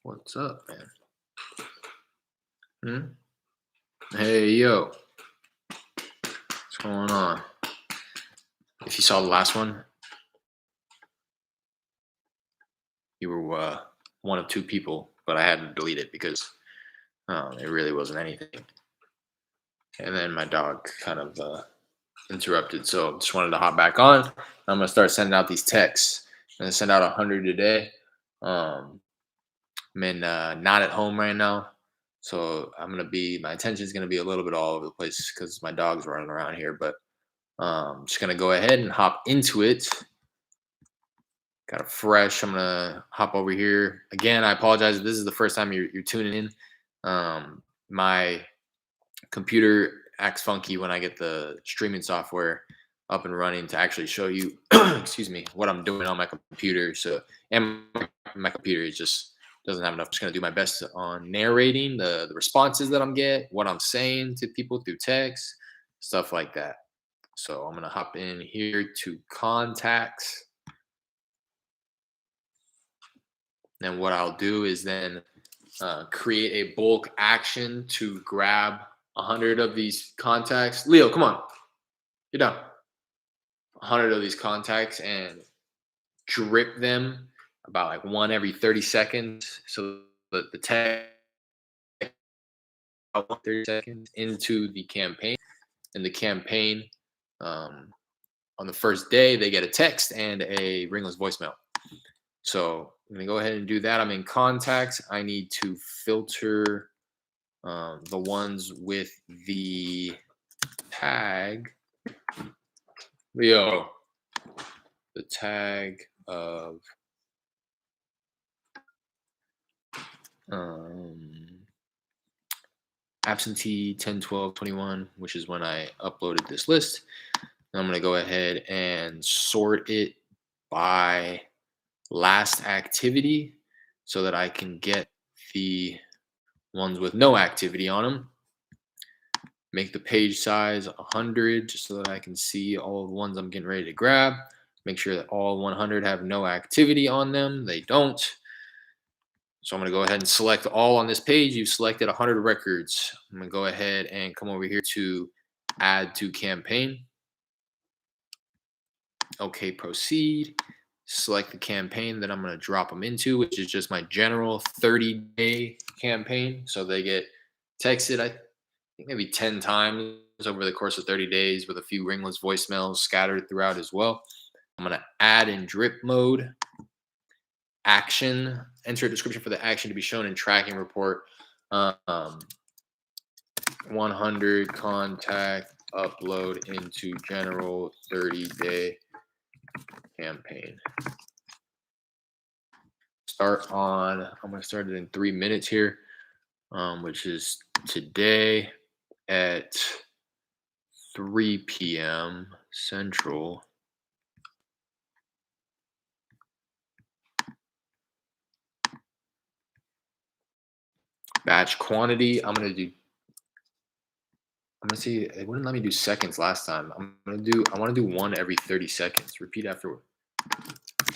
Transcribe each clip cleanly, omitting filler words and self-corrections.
What's up, man? Hey, yo, what's going on? If you saw the last one, you were one of two people, but I had to delete it because it really wasn't anything. And then my dog kind of interrupted, so just wanted to hop back on. I'm gonna start sending out these texts. I'm gonna send out 100 a day. Um, not at home right now, so my attention is gonna be a little bit all over the place because my dog's running around here. But just gonna go ahead and hop into it. Got it fresh. I'm gonna hop over here again. I apologize if this is the first time you're tuning in. My computer acts funky when I get the streaming software up and running to actually show you, excuse me, what I'm doing on my computer. So, and my computer is just doesn't have enough. I'm just gonna do my best on narrating the responses that what I'm saying to people through text, stuff like that. So I'm gonna hop in here to contacts. Then what I'll do is then create a bulk action to grab 100 of these contacts. Leo, come on, you're done. 100 of these contacts and drip them about like one every 30 seconds. So that the text 30 seconds into the campaign. And the campaign, on the first day, they get a text and a ringless voicemail. So I'm gonna go ahead and do that. I'm in contacts. I need to filter the ones with the tag. Leo, the tag of absentee 10, 12, 21, which is when I uploaded this list. And I'm gonna go ahead and sort it by last activity so that I can get the ones with no activity on them. Make the page size 100 just so that I can see all the ones I'm getting ready to grab. Make sure that all 100 have no activity on them. They don't. So I'm going to go ahead and select all on this page. You've selected 100 records. I'm going to go ahead and come over here to add to campaign. Okay, proceed. Select the campaign that I'm going to drop them into, which is just my general 30-day campaign. So they get texted, I think maybe 10 times over the course of 30 days with a few ringless voicemails scattered throughout as well. I'm going to add in drip mode. Action, enter a description for the action to be shown in tracking report. 100 contact upload into general 30-day campaign. I'm going to start it in 3 minutes here, which is today at 3 p.m. Central. Batch quantity, I'm going to see, it wouldn't let me do seconds last time. I want to do one every 30 seconds. Repeat after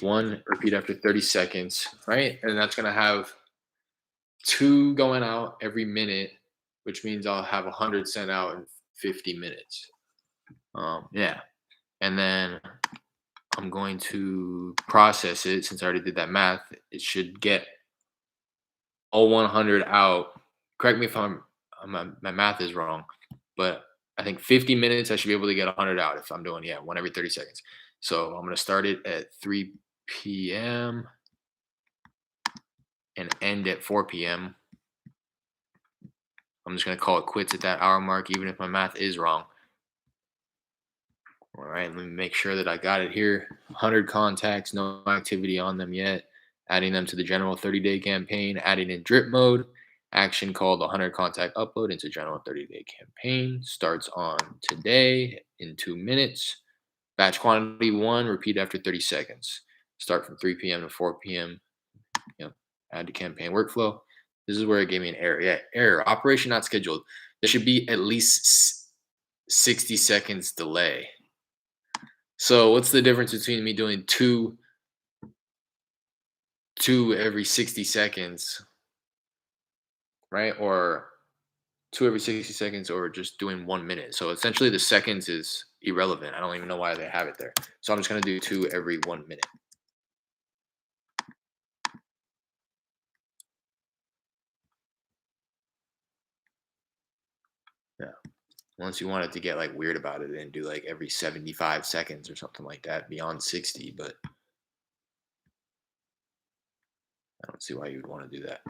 30 seconds, right? And that's going to have 2 going out every minute, which means I'll have 100 sent out in 50 minutes. Yeah. And then I'm going to process it since I already did that math. It should get all 100 out. Correct me if my math is wrong, but I think 50 minutes I should be able to get 100 out if I'm doing one every 30 seconds. So I'm going to start it at 3 p.m. and end at 4 p.m. I'm just going to call it quits at that hour mark, even if my math is wrong. All right, let me make sure that I got it here. 100 contacts, no activity on them yet. Adding them to the general 30-day campaign, adding in drip mode. Action called 100 contact upload into general 30-day campaign. Starts on today in 2 minutes. Batch quantity 1, repeat after 30 seconds. Start from 3 p.m. to 4 p.m. Add to campaign workflow. This is where it gave me an error. Yeah, error. Operation not scheduled. There should be at least 60 seconds delay. So what's the difference between me doing two every 60 seconds right? Or two every 60 seconds, or just doing 1 minute. So essentially the seconds is irrelevant. I don't even know why they have it there. So I'm just gonna do two every 1 minute. Yeah. Unless you wanted to get like weird about it and do like every 75 seconds or something like that beyond 60, but I don't see why you would want to do that.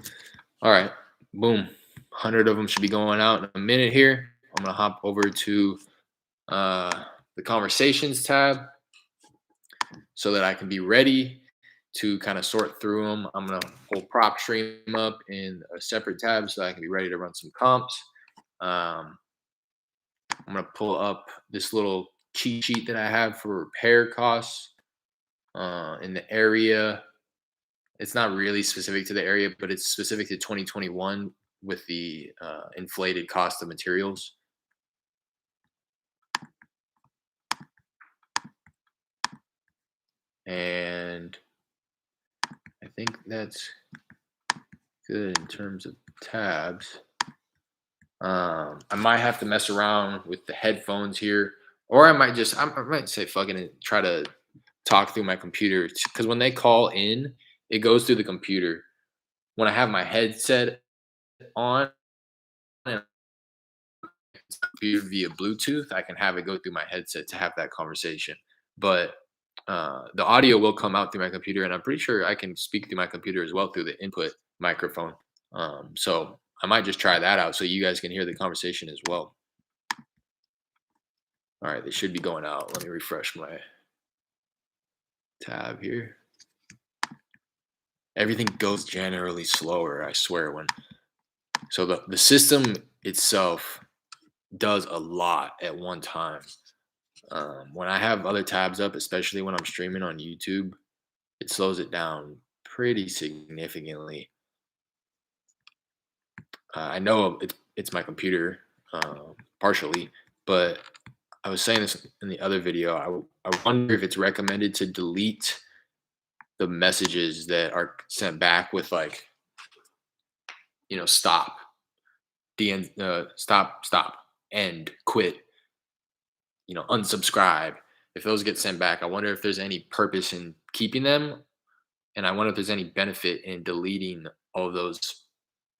All right. Boom. 100 of them should be going out in a minute here. I'm gonna hop over to uh, the conversations tab so that I can be ready to kind of sort through them. I'm gonna pull prop stream up in a separate tab so I can be ready to run some comps. Um, I'm gonna pull up this little cheat sheet that I have for repair costs in the area. It's not really specific to the area, but it's specific to 2021 with the inflated cost of materials. And I think that's good in terms of tabs. I might have to mess around with the headphones here, or I might say fucking it, try to talk through my computer because when they call in, it goes through the computer. When I have my headset on and computer via Bluetooth, I can have it go through my headset to have that conversation. But the audio will come out through my computer, and I'm pretty sure I can speak through my computer as well through the input microphone. So I might just try that out so you guys can hear the conversation as well. All right, they should be going out. Let me refresh my tab here. Everything goes generally slower, I swear. So the system itself does a lot at one time. When I have other tabs up, especially when I'm streaming on YouTube, it slows it down pretty significantly. I know it's my computer, partially, but I was saying this in the other video. I wonder if it's recommended to delete the messages that are sent back with like, stop, the end, stop, end, quit, unsubscribe. If those get sent back, I wonder if there's any purpose in keeping them, and I wonder if there's any benefit in deleting all of those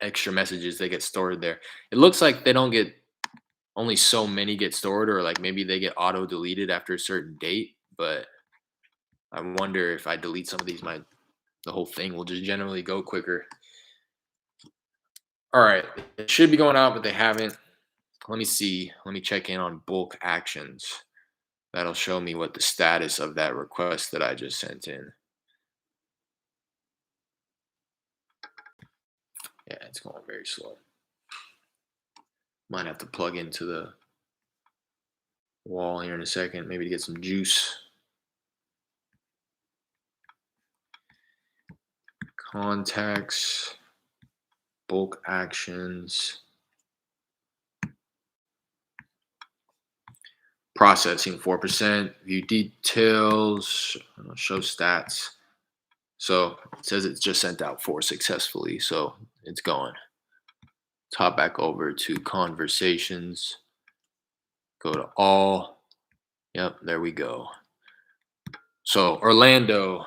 extra messages that get stored there. It looks like they don't get only so many get stored, or like maybe they get auto deleted after a certain date. But I wonder if I delete some of these, the whole thing will just generally go quicker. All right, it should be going out, but they haven't. Let me see. Let me check in on bulk actions. That'll show me what the status of that request that I just sent in. Yeah, it's going very slow. Might have to plug into the wall here in a second, maybe to get some juice. Contacts, bulk actions, processing 4%, view details, show stats. So it says it's just sent out 4 successfully, so it's going. Top back over to conversations, go to all. Yep, there we go. So Orlando.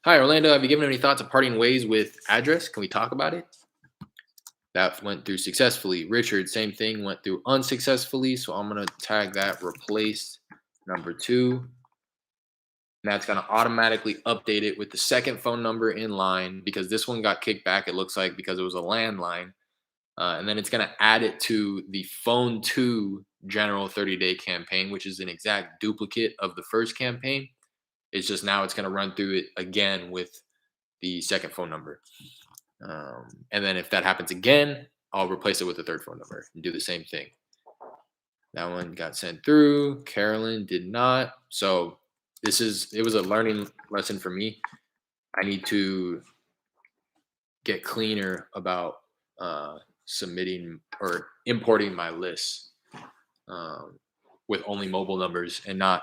Hi, Orlando. Have you given any thoughts of parting ways with address? Can we talk about it? That went through successfully. Richard, same thing, went through unsuccessfully. So I'm going to tag that replaced number 2. And that's going to automatically update it with the second phone number in line because this one got kicked back, it looks like, because it was a landline. And then it's going to add it to the phone 2 general 30-day campaign, which is an exact duplicate of the first campaign. It's just now it's going to run through it again with the second phone number. And then if that happens again, I'll replace it with the third phone number and do the same thing. That one got sent through. Carolyn did not. So it was a learning lesson for me. I need to get cleaner about submitting or importing my lists with only mobile numbers and not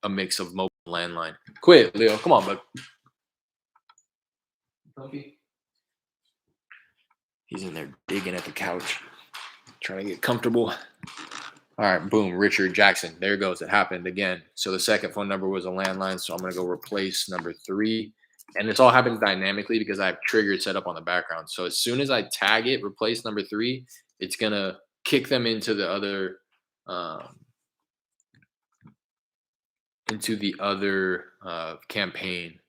a mix of mobile and landline. Quit, Leo. Come on, bud. Okay. He's in there digging at the couch, trying to get comfortable. All right, boom, Richard Jackson. There it goes. It happened again. So the second phone number was a landline. So I'm going to go replace number 3. And this all happens dynamically because I have triggers set up on the background. So as soon as I tag it, replace number 3, it's going to kick them um, into the other campaign.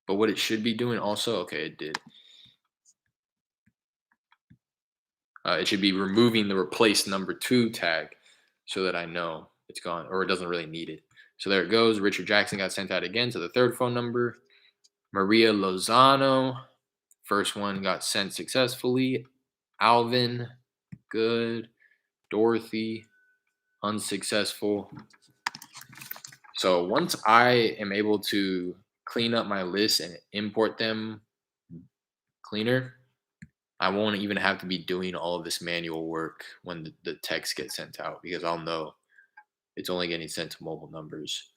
But what it should be doing also, okay, it did. It should be removing the replace number 2 tag so that I know it's gone or it doesn't really need it. So there it goes. Richard Jackson got sent out again to the third phone number. Maria Lozano, first one got sent successfully. Alvin, good. Dorothy, unsuccessful. So once I am able to clean up my list and import them cleaner, I won't even have to be doing all of this manual work when the text gets sent out because I'll know it's only getting sent to mobile numbers.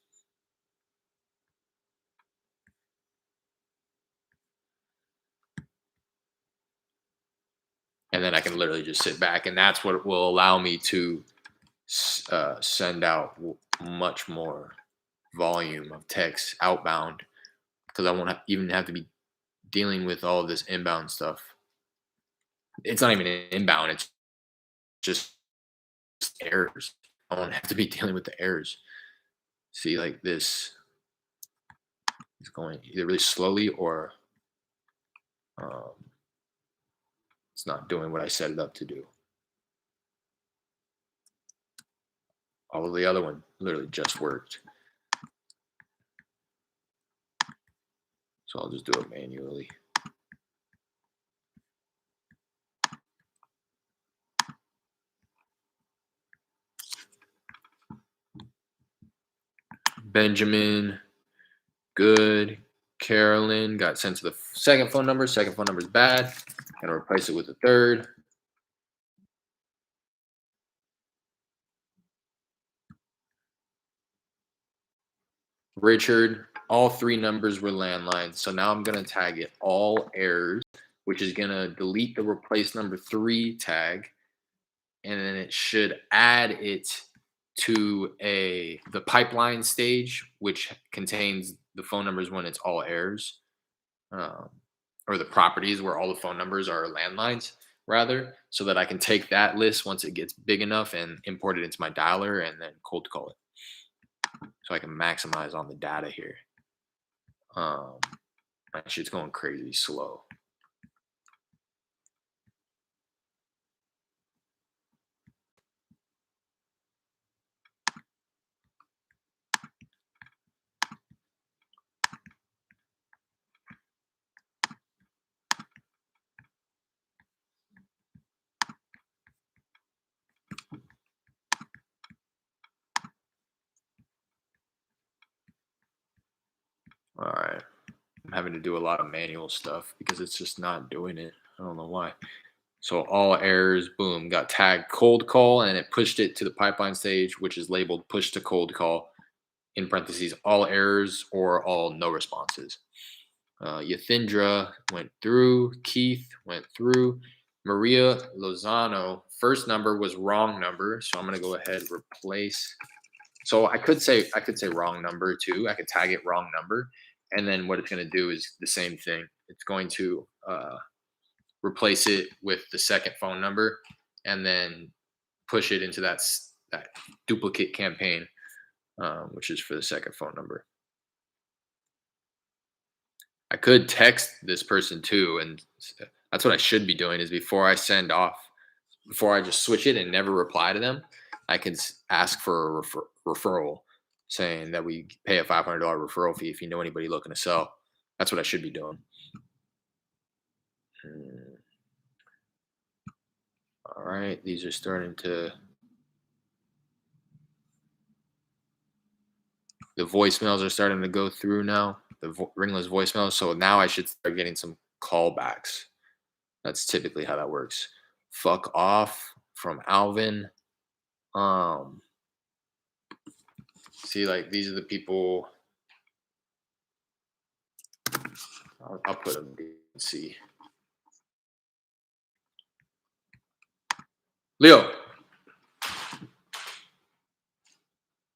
And then I can literally just sit back, and that's what will allow me to send out much more volume of text outbound because I won't even have to be dealing with all of this inbound stuff. It's not even inbound, it's just errors. I won't have to be dealing with the errors. See, like this is going either really slowly or um, it's not doing what I set it up to do. All of the other one literally just worked. So I'll just do it manually. Benjamin, good. Carolyn got sent to the second phone number. Second phone number is bad. Gonna replace it with the third. Richard, all 3 numbers were landlines. So now I'm gonna tag it all errors, which is gonna delete the replace number 3 tag, and then it should add it to the pipeline stage, which contains the phone numbers when it's all errors, um, or the properties where all the phone numbers are landlines, rather, so that I can take that list once it gets big enough and import it into my dialer and then cold call it, so I can maximize on the data here. My shit's going crazy slow. All right. I'm having to do a lot of manual stuff because it's just not doing it. I don't know why. So all errors, boom, got tagged cold call and it pushed it to the pipeline stage, which is labeled push to cold call in parentheses, all errors or all no responses. Yathindra went through. Keith went through. Maria Lozano, first number was wrong number. So I'm going to go ahead and replace. So I could say wrong number too. I could tag it wrong number. And then what it's going to do is the same thing. It's going to replace it with the second phone number and then push it into that duplicate campaign, which is for the second phone number. I could text this person too, and that's what I should be doing is before I send off, before I just switch it and never reply to them, I can ask for a referral saying that we pay a $500 referral fee if you know anybody looking to sell. That's what I should be doing. All right, these are starting to, the voicemails are starting to go through now, the ringless voicemails. So now I should start getting some callbacks. That's typically how that works. Fuck off from Alvin. See, like these are the people. I'll put them. See. Leo,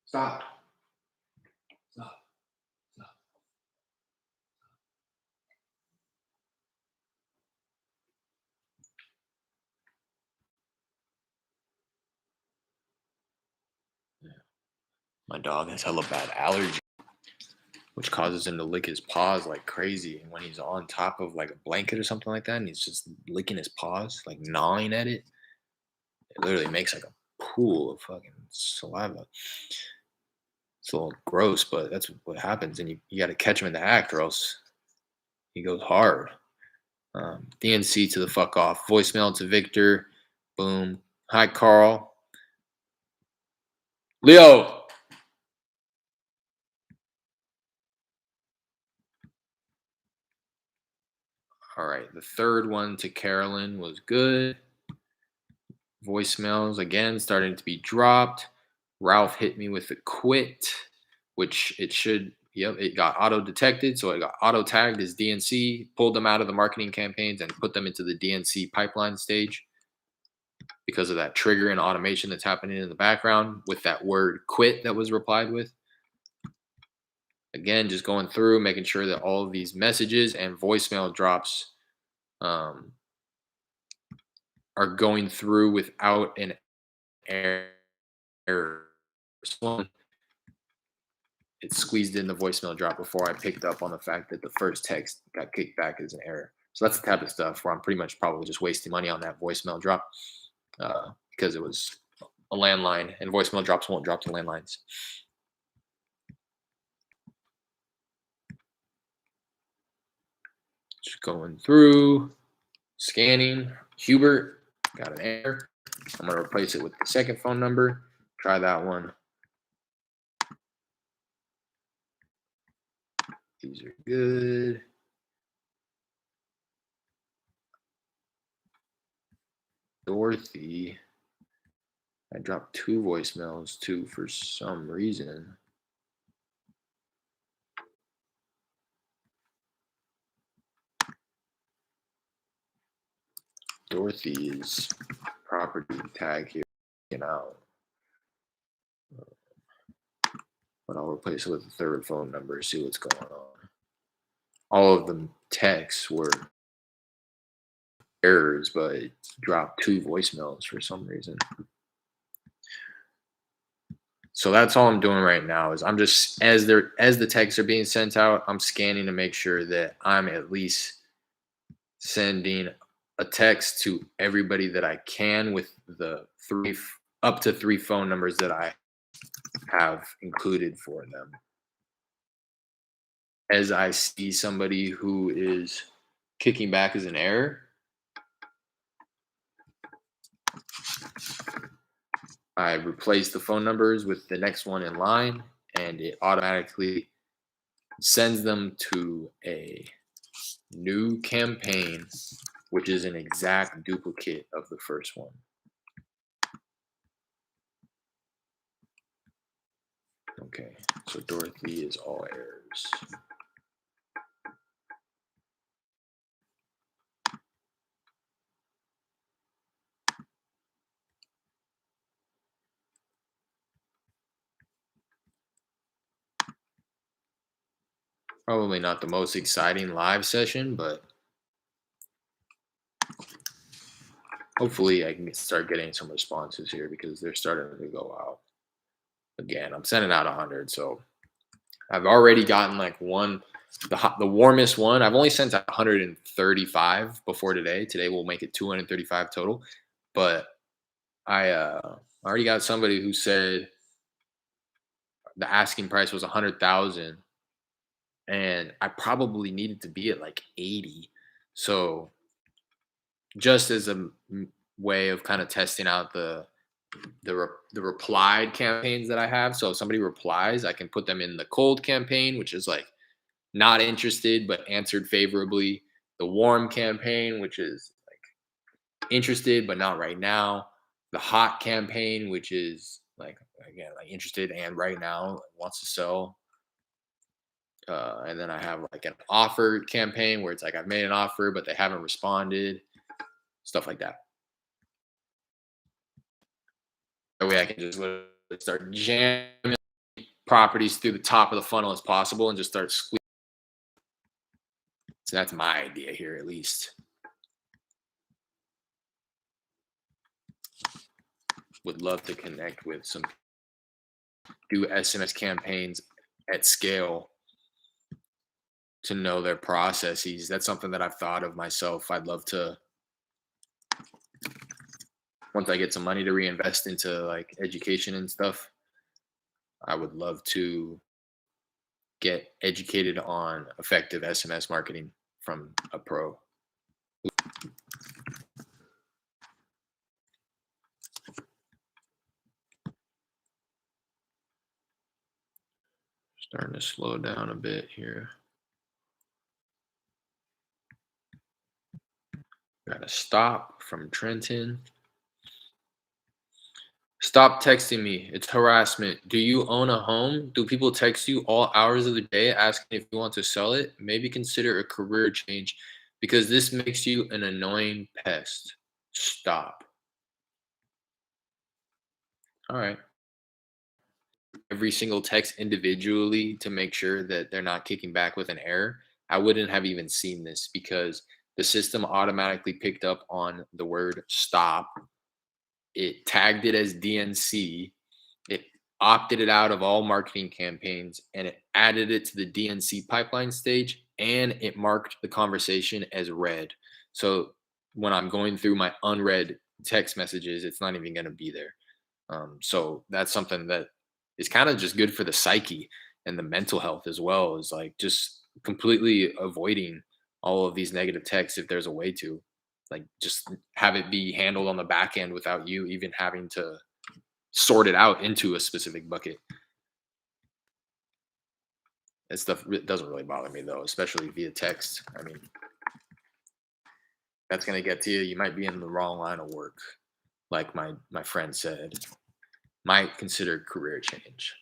stop. Stop. Stop. My dog has hella bad allergy, which causes him to lick his paws like crazy. And when he's on top of like a blanket or something like that, and he's just licking his paws, like gnawing at it, it literally makes like a pool of fucking saliva. It's a little gross, but that's what happens. And you got to catch him in the act, or else he goes hard. DNC to the fuck off. Voicemail to Victor. Boom. Hi, Carl. Leo. All right. The third one to Carolyn was good. Voicemails again starting to be dropped. Ralph hit me with a quit, which it should. Yep, it got auto detected, so it got auto tagged as DNC. Pulled them out of the marketing campaigns and put them into the DNC pipeline stage because of that trigger and automation that's happening in the background with that word quit that was replied with. Again, just going through, making sure that all of these messages and voicemail drops um, are going through without an error. It squeezed in the voicemail drop before I picked up on the fact that the first text got kicked back as an error. So that's the type of stuff where I'm pretty much probably just wasting money on that voicemail drop because it was a landline, and voicemail drops won't drop to landlines. Just going through, scanning. Hubert got an error. I'm going to replace it with the second phone number. Try that one. These are good. Dorothy. I dropped 2 voicemails too for some reason. Dorothy's property tag here, out. But I'll replace it with the third phone number, see what's going on. All of them texts were errors, but it dropped 2 voicemails for some reason. So that's all I'm doing right now is I'm just as the texts are being sent out, I'm scanning to make sure that I'm at least sending a text to everybody that I can with the up to 3 phone numbers that I have included for them. As I see somebody who is kicking back as an error, I replace the phone numbers with the next one in line, and it automatically sends them to a new campaign, which is an exact duplicate of the first one. Okay, so Dorothy is all errors. Probably not the most exciting live session, but hopefully I can start getting some responses here because they're starting to go out. Again, I'm sending out 100, so I've already gotten like the warmest one. I've only sent out 135 before today. Today will make it 235 total, but I already got somebody who said the asking price was 100,000, and I probably needed to be at like 80. So just as a way of kind of testing out the replied campaigns that I have. So if somebody replies, I can put them in the cold campaign, which is like not interested but answered favorably. The warm campaign, which is like interested but not right now. The hot campaign, which is like again like interested and right now wants to sell. And then I have like an offer campaign where it's like I've made an offer but they haven't responded, stuff like that. That way I can just literally start jamming properties through the top of the funnel as possible and just start squeezing. So that's my idea here, at least. Would love to connect with some, do SMS campaigns at scale to know their processes. That's something that I've thought of myself. I'd love to, once I get some money to reinvest into like education and stuff, I would love to get educated on effective SMS marketing from a pro. Starting to slow down a bit here. Got a stop from Trenton. Stop texting me. It's harassment. Do you own a home? Do people text you all hours of the day asking if you want to sell it? Maybe consider a career change because this makes you an annoying pest. Stop. All right. Every single text individually to make sure that they're not kicking back with an error, I wouldn't have even seen this because the system automatically picked up on the word stop. It tagged it as DNC. It opted it out of all marketing campaigns and it added it to the DNC pipeline stage and it marked the conversation as read. So when I'm going through my unread text messages, it's not even going to be there. So that's something that is kind of just good for the psyche and the mental health as well, is like just completely avoiding all of these negative texts if there's a way to, like, just have it be handled on the back end without you even having to sort it out into a specific bucket. That stuff doesn't really bother me though, especially via text. I mean, that's gonna get to you. You might be in the wrong line of work, like my friend said. Might consider career change.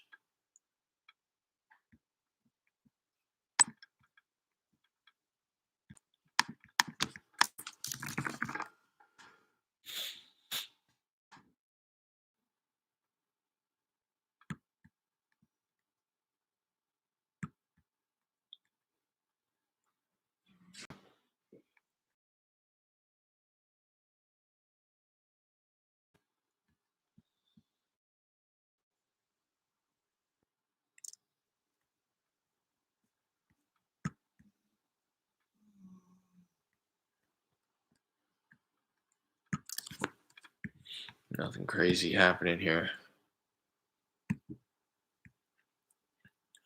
Nothing crazy happening here.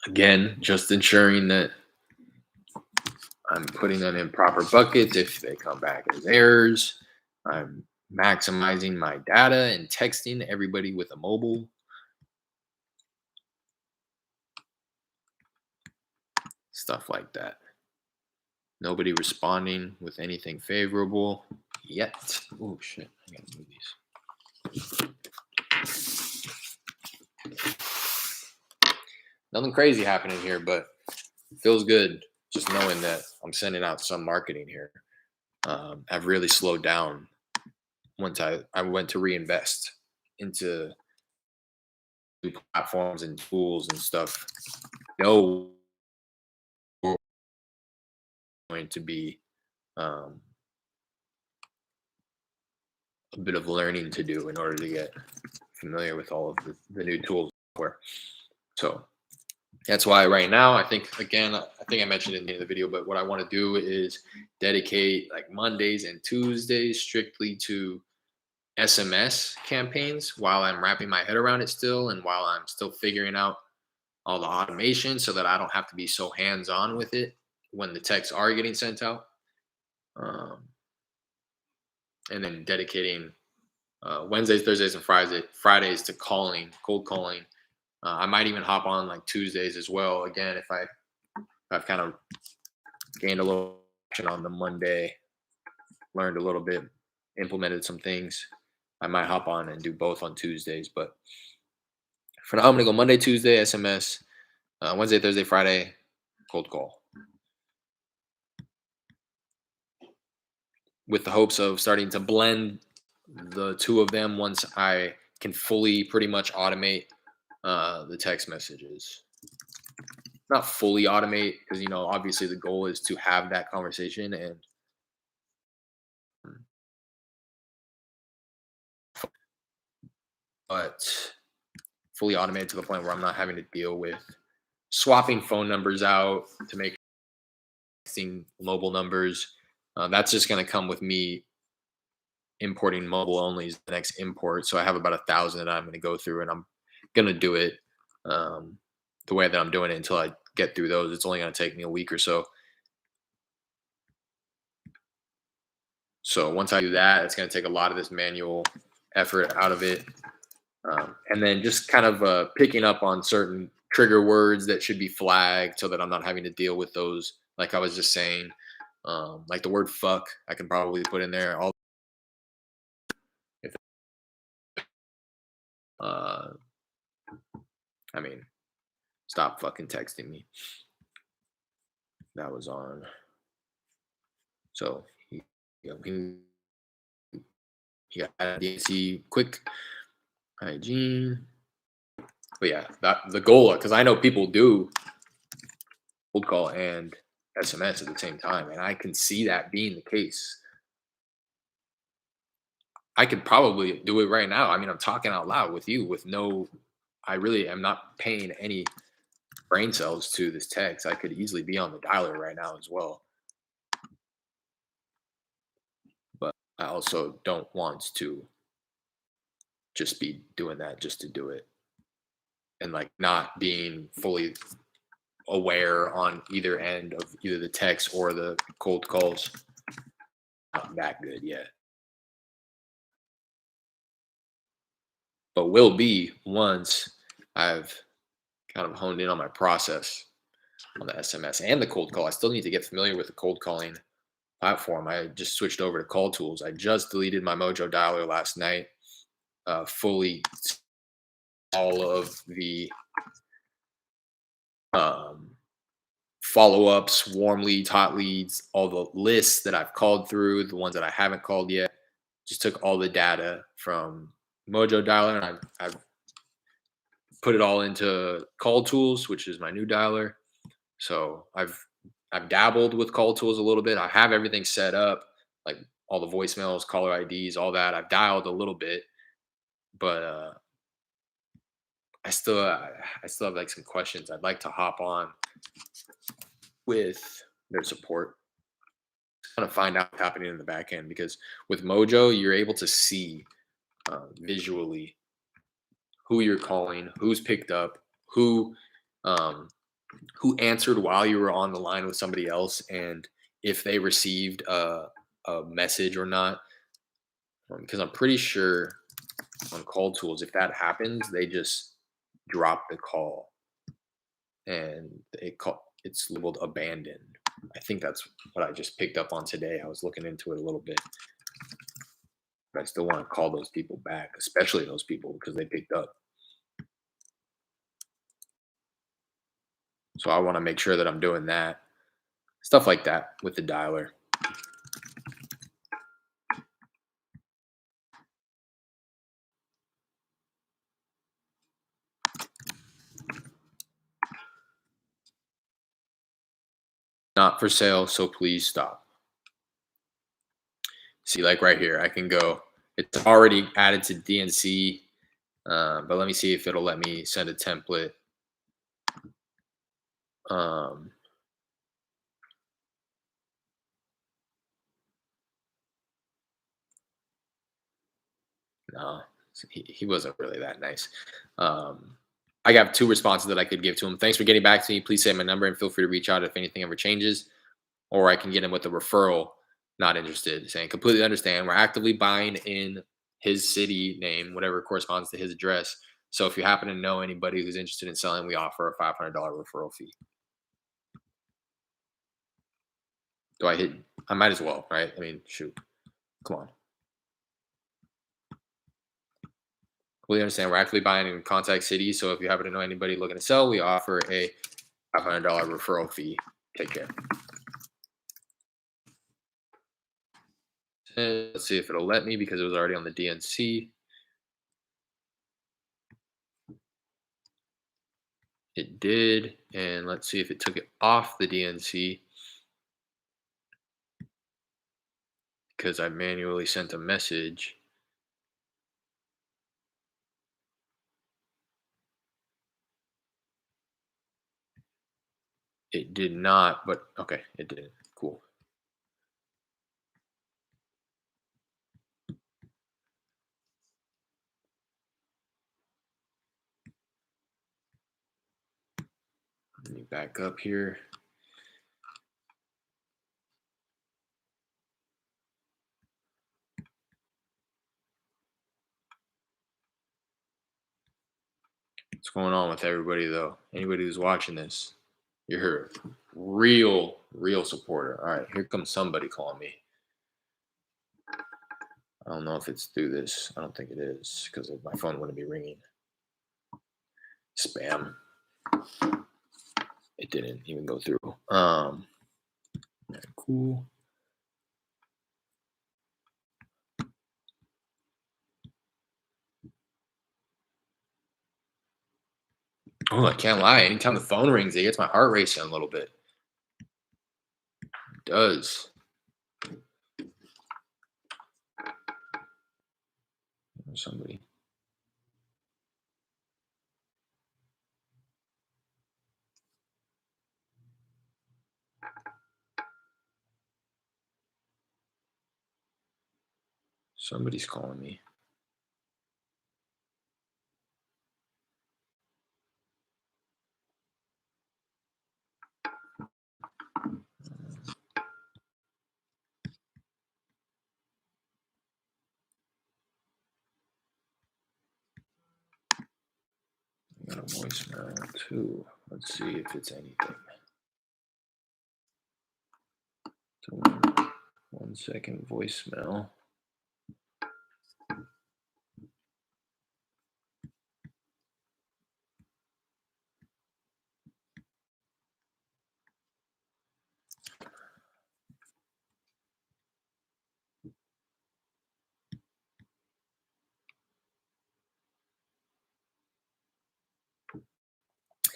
Again, just ensuring that I'm putting them in proper buckets if they come back as errors. I'm maximizing my data and texting everybody with a mobile. Stuff like that. Nobody responding with anything favorable yet. Oh shit, I gotta move these. Nothing crazy happening here, but it feels good just knowing that I'm sending out some marketing here. I've really slowed down once I went to reinvest into new platforms and tools and stuff. No, going to be um, a bit of learning to do in order to get familiar with all of the new tools. So that's why right now, I think, again, I think I mentioned it in the video, but what I want to do is dedicate like Mondays and Tuesdays strictly to SMS campaigns while I'm wrapping my head around it still, and while I'm still figuring out all the automation so that I don't have to be so hands-on with it when the texts are getting sent out. Um, and then dedicating Wednesdays, Thursdays, and Fridays to calling, cold calling. I might even hop on like Tuesdays as well. Again, if I've kind of gained a little action on the Monday, learned a little bit, implemented some things, I might hop on and do both on Tuesdays. But for now, I'm gonna go Monday, Tuesday, SMS, Wednesday, Thursday, Friday, cold call, with the hopes of starting to blend the two of them once I can fully pretty much automate the text messages. Not fully automate, because obviously the goal is to have that conversation, and but fully automated to the point where I'm not having to deal with swapping phone numbers out to make mobile numbers. That's just going to come with me importing mobile only is the next import. So I have about 1,000 that I'm going to go through, and I'm going to do it the way that I'm doing it until I get through those. It's only going to take me a week or so. So once I do that, it's going to take a lot of this manual effort out of it. And then just kind of picking up on certain trigger words that should be flagged so that I'm not having to deal with those. Like I was just saying, like the word fuck, I can probably put in there. If, uh, I mean, stop fucking texting me. That was on. So, he got DNC quick hygiene. But yeah, the goal, because I know people do cold call and SMS at the same time, and I can see that being the case. I could probably do it right now. I mean, I'm talking out loud with you with no, I really am not paying any brain cells to this text. I could easily be on the dialer right now as well. But I also don't want to just be doing that just to do it, and like not being fully aware on either end of either the text or the cold calls. Not that good yet. But will be once I've kind of honed in on my process on the SMS and the cold call. I still need to get familiar with the cold calling platform. I just switched over to Call Tools. I just deleted my Mojo dialer last night, fully all of the follow-ups, warm leads, hot leads, all the lists that I've called through, the ones that I haven't called yet. Just took all the data from Mojo dialer, and I've put it all into Call Tools, which is my new dialer. So I've dabbled with Call Tools a little bit. I have everything set up, like all the voicemails, caller IDs, all that. I've dialed a little bit, but I still have like some questions. I'd like to hop on with their support, kind of find out what's happening in the back end, because with Mojo, you're able to see visually who you're calling, who's picked up, who um, who answered while you were on the line with somebody else, and if they received a message or not. Because I'm pretty sure on Call Tools, if that happens, they just drop the call, and it's labeled abandoned. I think that's what I just picked up on today. I was looking into it a little bit. But I still want to call those people back, especially those people because they picked up. So I want to make sure that I'm doing that. Stuff like that with the dialer. Not for sale, so please stop. See, like right here, I can go. It's already added to DNC, but let me see if it'll let me send a template. No, he wasn't really that nice. I got 2 responses that I could give to him. Thanks for getting back to me. Please save my number and feel free to reach out if anything ever changes. Or I can get him with a referral. Not interested. Saying completely understand. We're actively buying in his city name, whatever corresponds to his address. So if you happen to know anybody who's interested in selling, we offer a $500 referral fee. Do I hit? I might as well, right? I mean, shoot. Come on. We understand we're actively buying in contact cities. So if you happen to know anybody looking to sell, we offer a $500 referral fee. Take care. And let's see if it'll let me because it was already on the DNC. It did, and let's see if it took it off the DNC because I manually sent a message. It did not, but okay, it did. Cool. Let me back up here. What's going on with everybody though? Anybody who's watching this, you're a real supporter. All right, here comes somebody calling me. I don't know if it's through this. I don't think it is because my phone wouldn't be ringing. Spam. It didn't even go through. Cool. Oh, I can't lie. Anytime the phone rings, it gets my heart racing a little bit. It does. Somebody. Somebody's calling me. I got a voicemail too. Let's see if it's anything. So 1 second voicemail.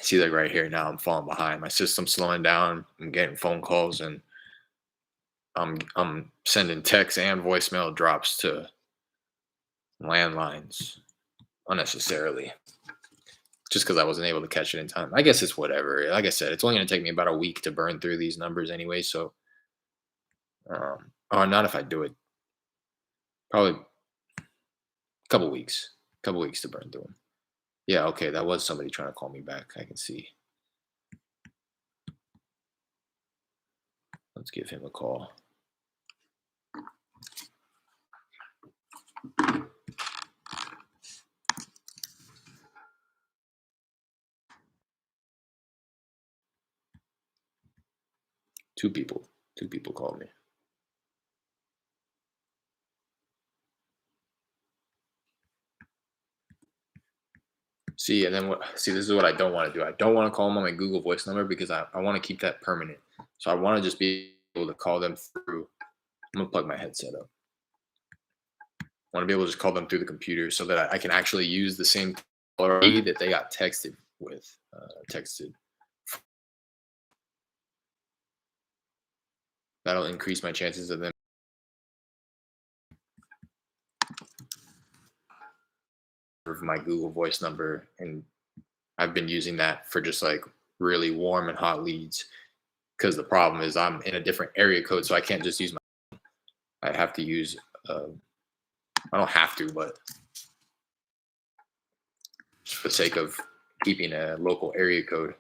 See, like right here now, I'm falling behind. My system's slowing down. I'm getting phone calls, and I'm sending text and voicemail drops to landlines unnecessarily, just because I wasn't able to catch it in time. I guess it's whatever. Like I said, it's only going to take me about a week to burn through these numbers anyway. So, oh, not if I do it. Probably a couple weeks to burn through them. Yeah, okay, that was somebody trying to call me back. I can see. Let's give him a call. Two people called me. See, and then what? See, this is what I don't want to do. I don't want to call them on my Google Voice number because I want to keep that permanent. So I want to just be able to call them through. I'm gonna plug my headset up. I want to be able to just call them through the computer so that I can actually use the same caller ID that they got texted with. Texted. That'll increase my chances of them. My Google Voice number, and I've been using that for just like really warm and hot leads. Because the problem is I'm in a different area code, so I can't just use my. I have to use. I don't have to, but for the sake of keeping a local area code.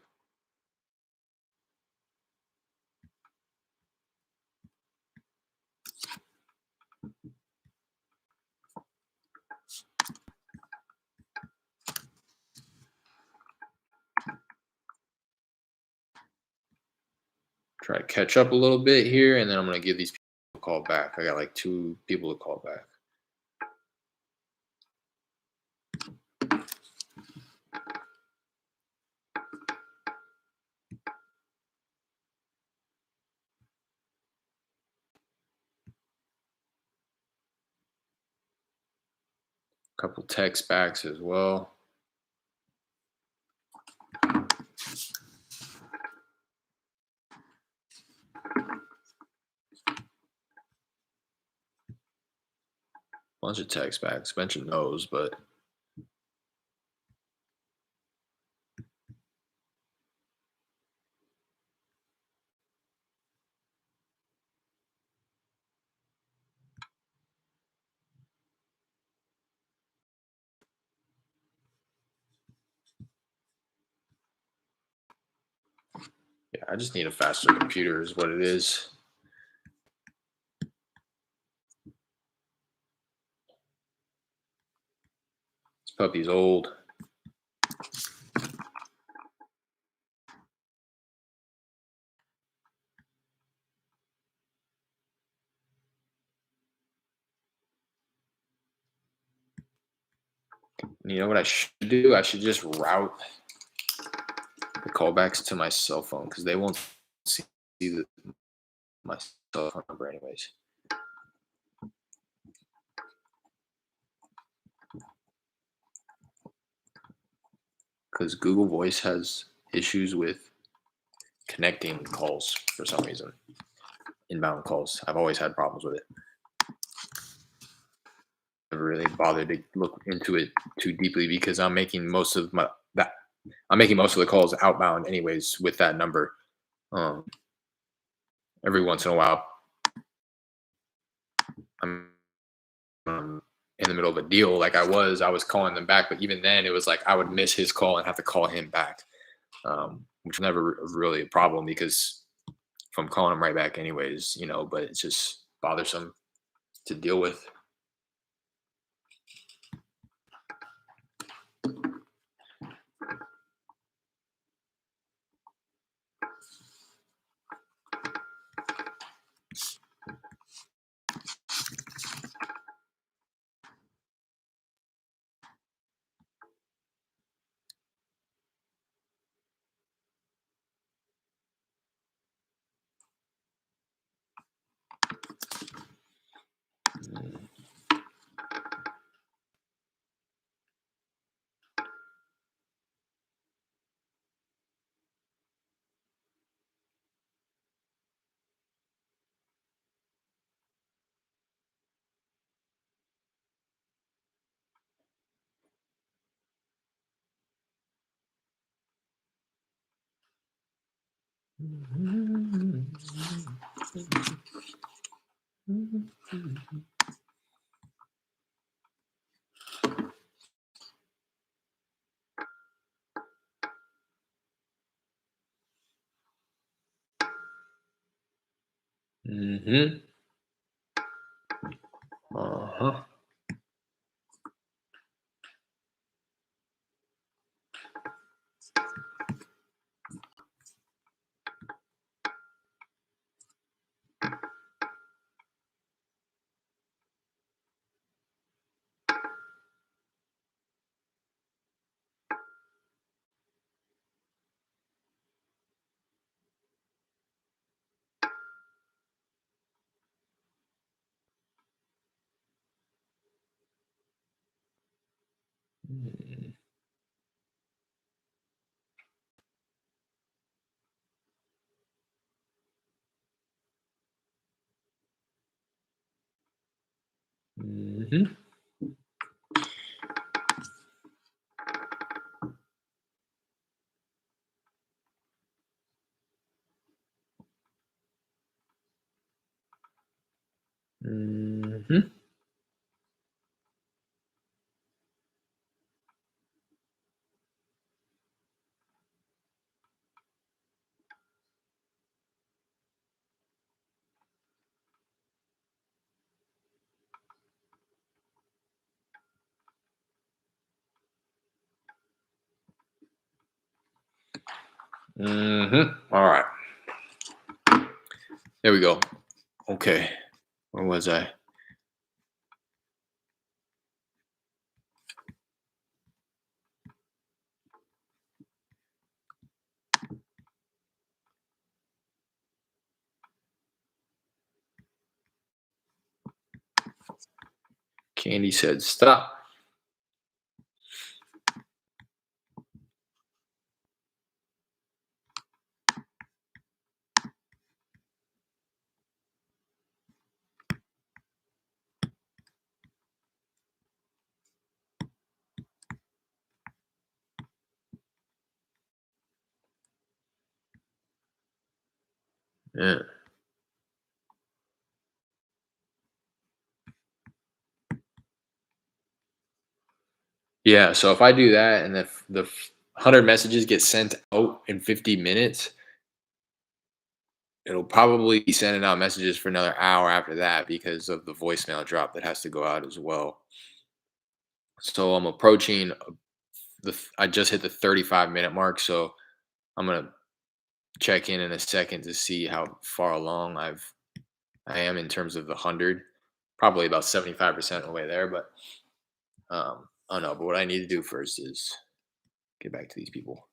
Try to catch up a little bit here, and then I'm gonna give these people a call back. I got like 2 people to call back. A couple text backs as well. bunch of text backs, bunch of no's, but yeah, I just need a faster computer, is what it is. This puppy's old. You know what I should do? I should just route the callbacks to my cell phone because they won't see my cell phone number anyways. Because Google Voice has issues with connecting calls for some reason. Inbound calls. I've always had problems with it. Never really bothered to look into it too deeply because I'm making most of the calls outbound anyways with that number. Um, every once in a while, I'm in the middle of a deal like I was calling them back, but even then it was like I would miss his call and have to call him back, which was never really a problem because if I'm calling him right back anyways, but it's just bothersome to deal with. Mm-hmm. Uh-huh. Mm-hmm. Mm-hmm. Mm-hmm. All right. There we go. Okay. Where was I? Candy said stop. Yeah. Yeah. So if I do that and if the 100 messages get sent out in 50 minutes, it'll probably be sending out messages for another hour after that because of the voicemail drop that has to go out as well. So I'm approaching I just hit the 35-minute mark. So I'm going to check in a second to see how far along I am in terms of the 100. Probably about 75% of the way there, but I don't know. But what I need to do first is get back to these people.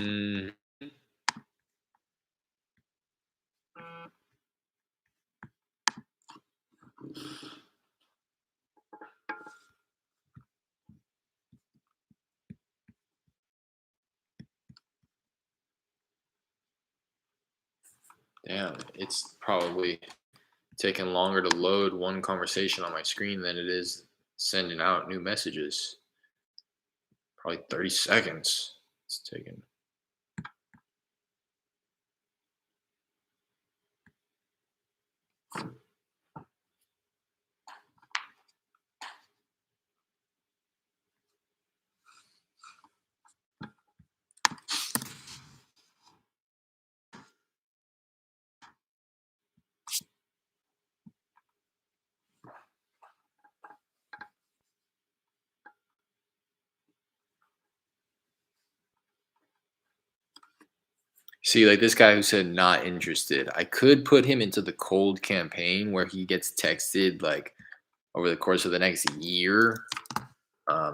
Mm, damn, it's probably taking longer to load one conversation on my screen than it is sending out new messages. Probably 30 seconds. It's taking. See, like this guy who said not interested, I could put him into the cold campaign where he gets texted like over the course of the next year,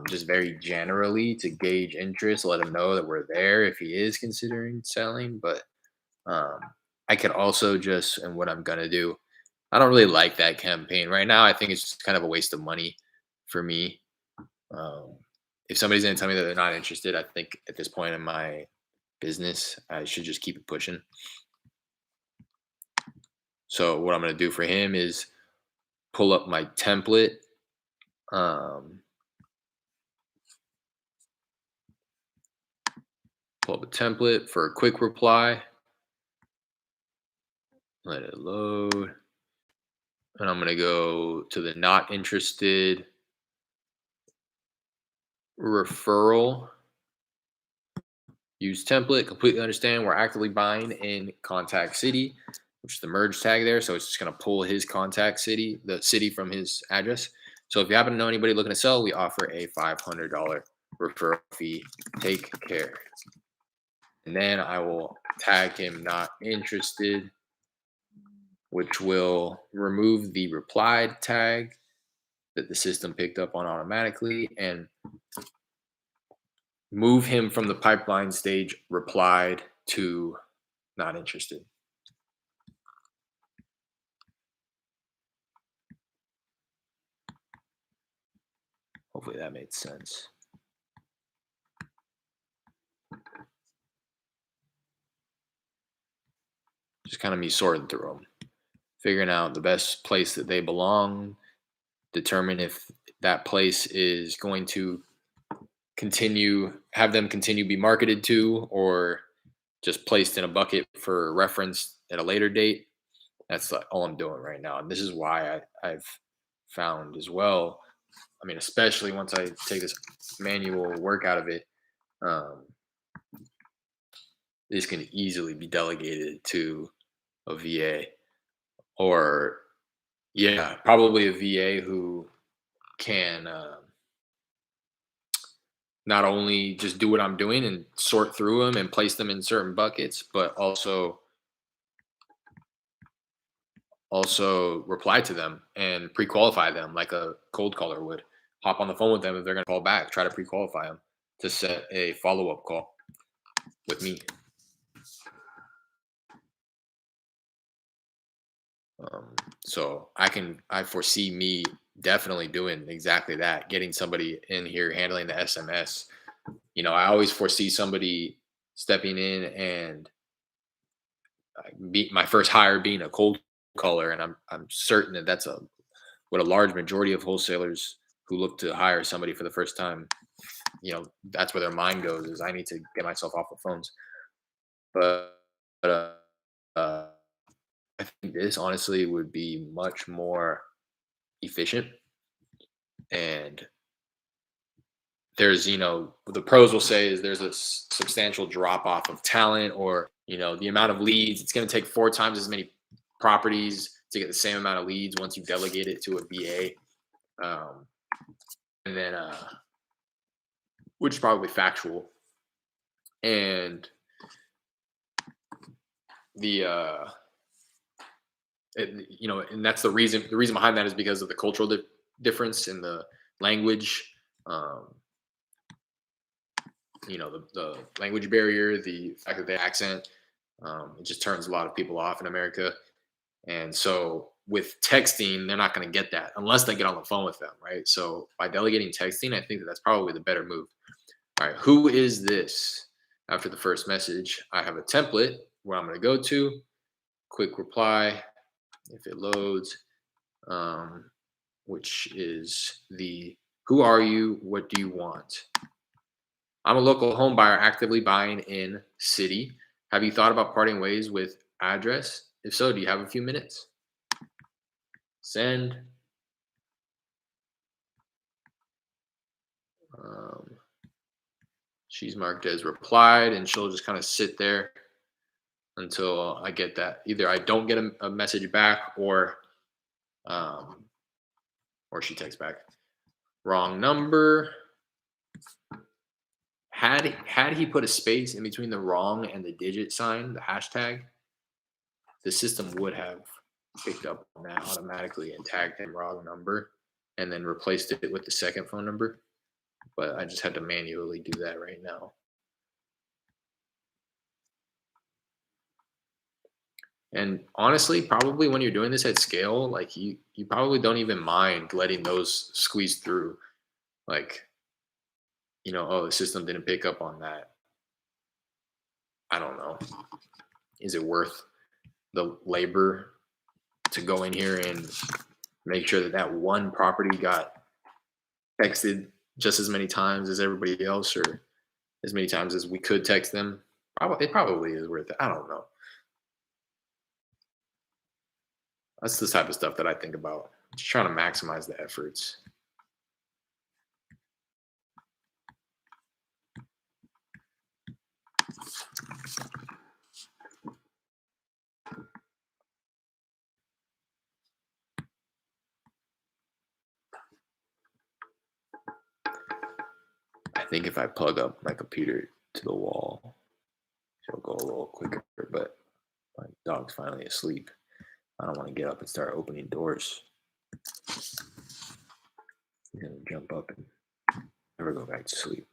just very generally to gauge interest, let him know that we're there if he is considering selling. But um, I could also just, and what I'm gonna do, I don't really like that campaign right now. I think it's just kind of a waste of money for me. Um, if somebody's gonna tell me that they're not interested, I think at this point in my business, I should just keep it pushing. So what I'm gonna do for him is pull up my template, um, pull up a template for a quick reply, let it load, and I'm gonna go to the not interested referral. Use template, completely understand we're actively buying in contact city, which is the merge tag there. So it's just going to pull his contact city, the city from his address. So if you happen to know anybody looking to sell, we offer a $500 referral fee. Take care. And then I will tag him not interested, which will remove the replied tag that the system picked up on automatically and move him from the pipeline stage replied to not interested. Hopefully that made sense. Just kind of me sorting through them, figuring out the best place that they belong, determine if that place is going to have them continue be marketed to, or just placed in a bucket for reference at a later date. That's like all I'm doing right now. And this is why I've found as well. I mean, especially once I take this manual work out of it, um, this can easily be delegated to a VA or yeah, probably a VA who can not only just do what I'm doing and sort through them and place them in certain buckets, but also also reply to them and pre-qualify them like a cold caller would. Hop on the phone with them if they're going to call back. Try to pre-qualify them to set a follow-up call with me. So I foresee me definitely doing exactly that, getting somebody in here handling the SMS. I always foresee somebody stepping in and be my first hire being a cold caller, and I'm certain that that's a what a large majority of wholesalers who look to hire somebody for the first time, that's where their mind goes is I need to get myself off the phones. But I think this honestly would be much more efficient. And the pros will say is there's a substantial drop off of talent, or the amount of leads. It's going to take 4 times as many properties to get the same amount of leads once you delegate it to a BA. And then which is probably factual. And the and that's the reason behind that is because of the cultural difference in the language. The language barrier, the fact that the accent, it just turns a lot of people off in America. And so with texting, they're not going to get that unless they get on the phone with them, right? So by delegating texting, I think that's probably the better move. All right, who is this? After the first message, I have a template where I'm going to go to, quick reply, if it loads, which is the who are you? What do you want? I'm a local home buyer actively buying in city. Have you thought about parting ways with address? If so, do you have a few minutes? Send. Um, she's marked as replied, and she'll just kind of sit there until I get that. Either I don't get a message back, um, or she texts back. Wrong number. Had he put a space in between the wrong and the digit sign, the hashtag, the system would have picked up on that automatically and tagged him wrong number, and then replaced it with the second phone number. But I just had to manually do that right now. And honestly, probably when you're doing this at scale, like you probably don't even mind letting those squeeze through. Like, oh, the system didn't pick up on that. I don't know. Is it worth the labor to go in here and make sure that that one property got texted just as many times as everybody else, or as many times as we could text them? It probably is worth it. I don't know. That's the type of stuff that I think about. Just trying to maximize the efforts. I think if I plug up my computer to the wall, it'll go a little quicker. But my dog's finally asleep. I don't want to get up and start opening doors. He's gonna jump up and never go back to sleep.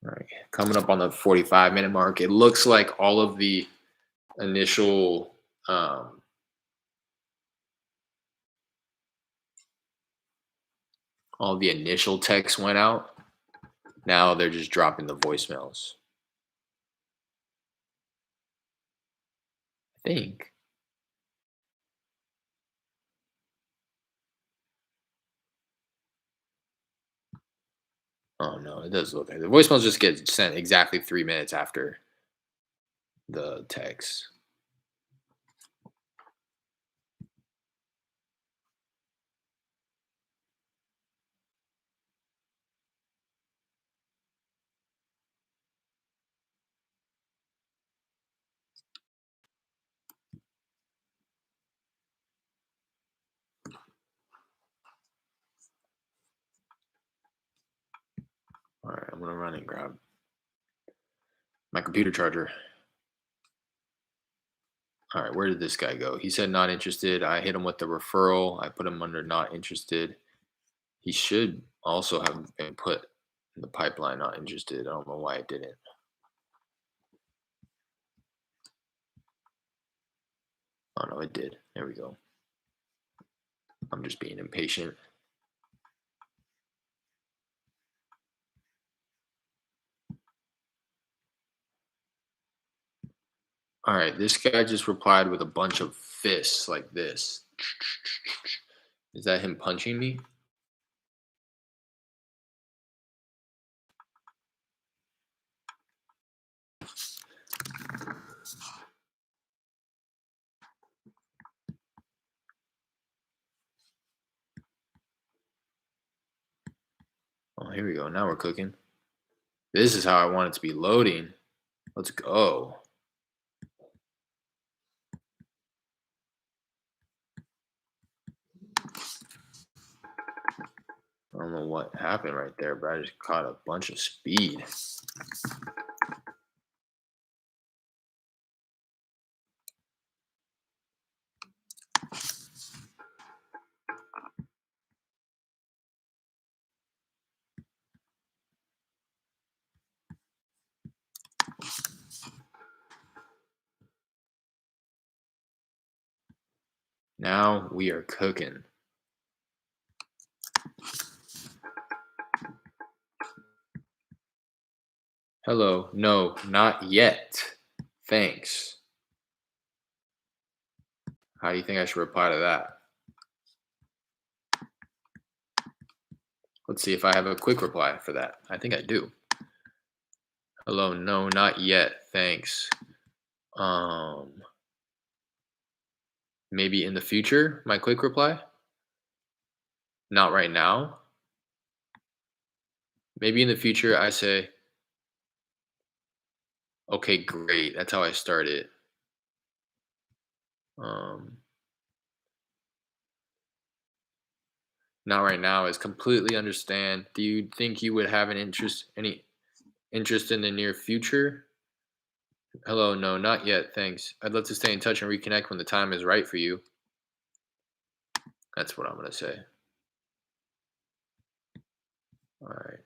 All right, coming up on the 45-minute mark. It looks like all of the initial texts went out. Now they're just dropping the voicemails. I think. Oh no, it does look like the voicemails just get sent exactly 3 minutes after the text. All right, I'm gonna run and grab my computer charger. All right, where did this guy go? He said not interested. I hit him with the referral. I put him under not interested. He should also have been put in the pipeline not interested. I don't know why it didn't. Oh no, it did. There we go. I'm just being impatient. All right, this guy just replied with a bunch of fists like this. Is that him punching me? Oh, here we go. Now we're cooking. This is how I want it to be loading. Let's go. I don't know what happened right there, but I just caught a bunch of speed. Now we are cooking. Hello. No, not yet. Thanks. How do you think I should reply to that? Let's see if I have a quick reply for that. I think I do. Hello. No, not yet. Thanks. Maybe in the future, my quick reply? Not right now. Maybe in the future I say, okay, great. That's how I start it. Um, Not right now is completely understand. Do you think you would have any interest in the near future? Hello, no, not yet. Thanks. I'd love to stay in touch and reconnect when the time is right for you. That's what I'm gonna say. All right.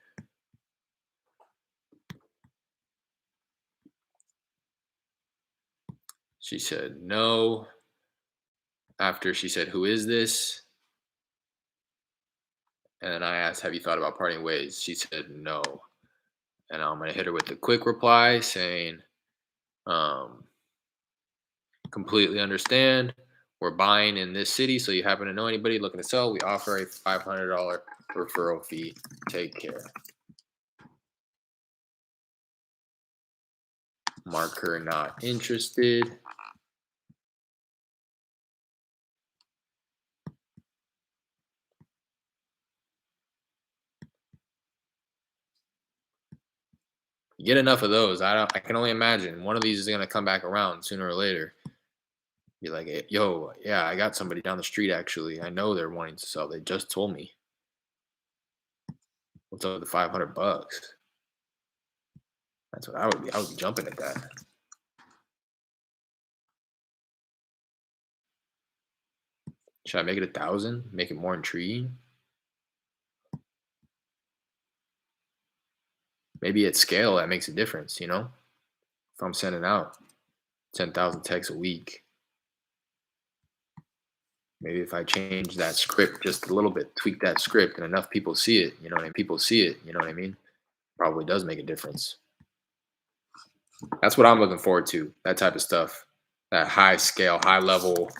She said no. After she said, "Who is this?" And then I asked, "Have you thought about parting ways?" She said no. And I'm gonna hit her with a quick reply saying, um, completely understand. We're buying in this city, so you happen to know anybody looking to sell, we offer a $500 referral fee. Take care. Mark her not interested. You get enough of those. I can only imagine one of these is gonna come back around sooner or later. Be like, "Hey, yo, yeah, I got somebody down the street actually. I know they're wanting to sell. They just told me. What's up with the $500?" That's what I would be. I would be jumping at that. Should I make it 1,000? Make it more intriguing? Maybe at scale that makes a difference, you know? If I'm sending out 10,000 texts a week, maybe if I change that script just a little bit, tweak that script, and enough people see it, you know what I mean? People see it, you know what I mean? Probably does make a difference. That's what I'm looking forward to. That type of stuff. That high scale, high level,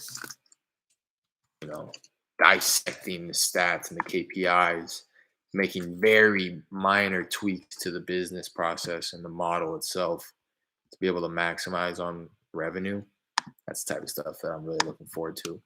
you know, dissecting the stats and the KPIs, making very minor tweaks to the business process and the model itself to be able to maximize on revenue. That's the type of stuff that I'm really looking forward to.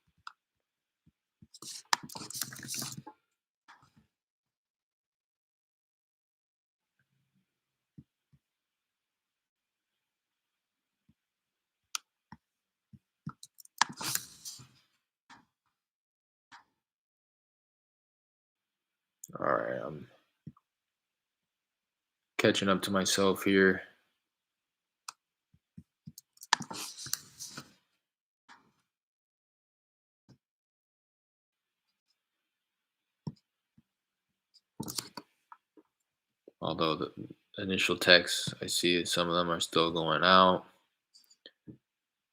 All right. catching up to myself here. Although the initial texts, I see some of them are still going out.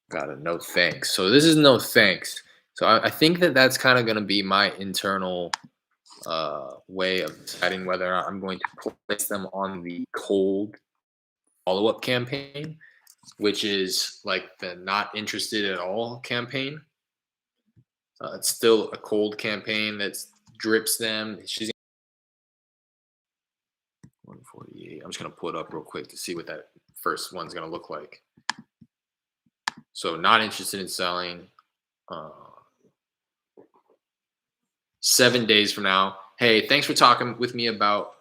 Got a no thanks. So this is no thanks. So I think that that's kind of going to be my internal way of deciding whether or not I'm going to place them on the cold follow up campaign, which is like the not interested at all campaign. It's still a cold campaign that drips them. She's 148. I'm just gonna pull it up real quick to see what that first one's gonna look like. So not interested in selling. Uh, 7 days from now. Hey, thanks for talking with me about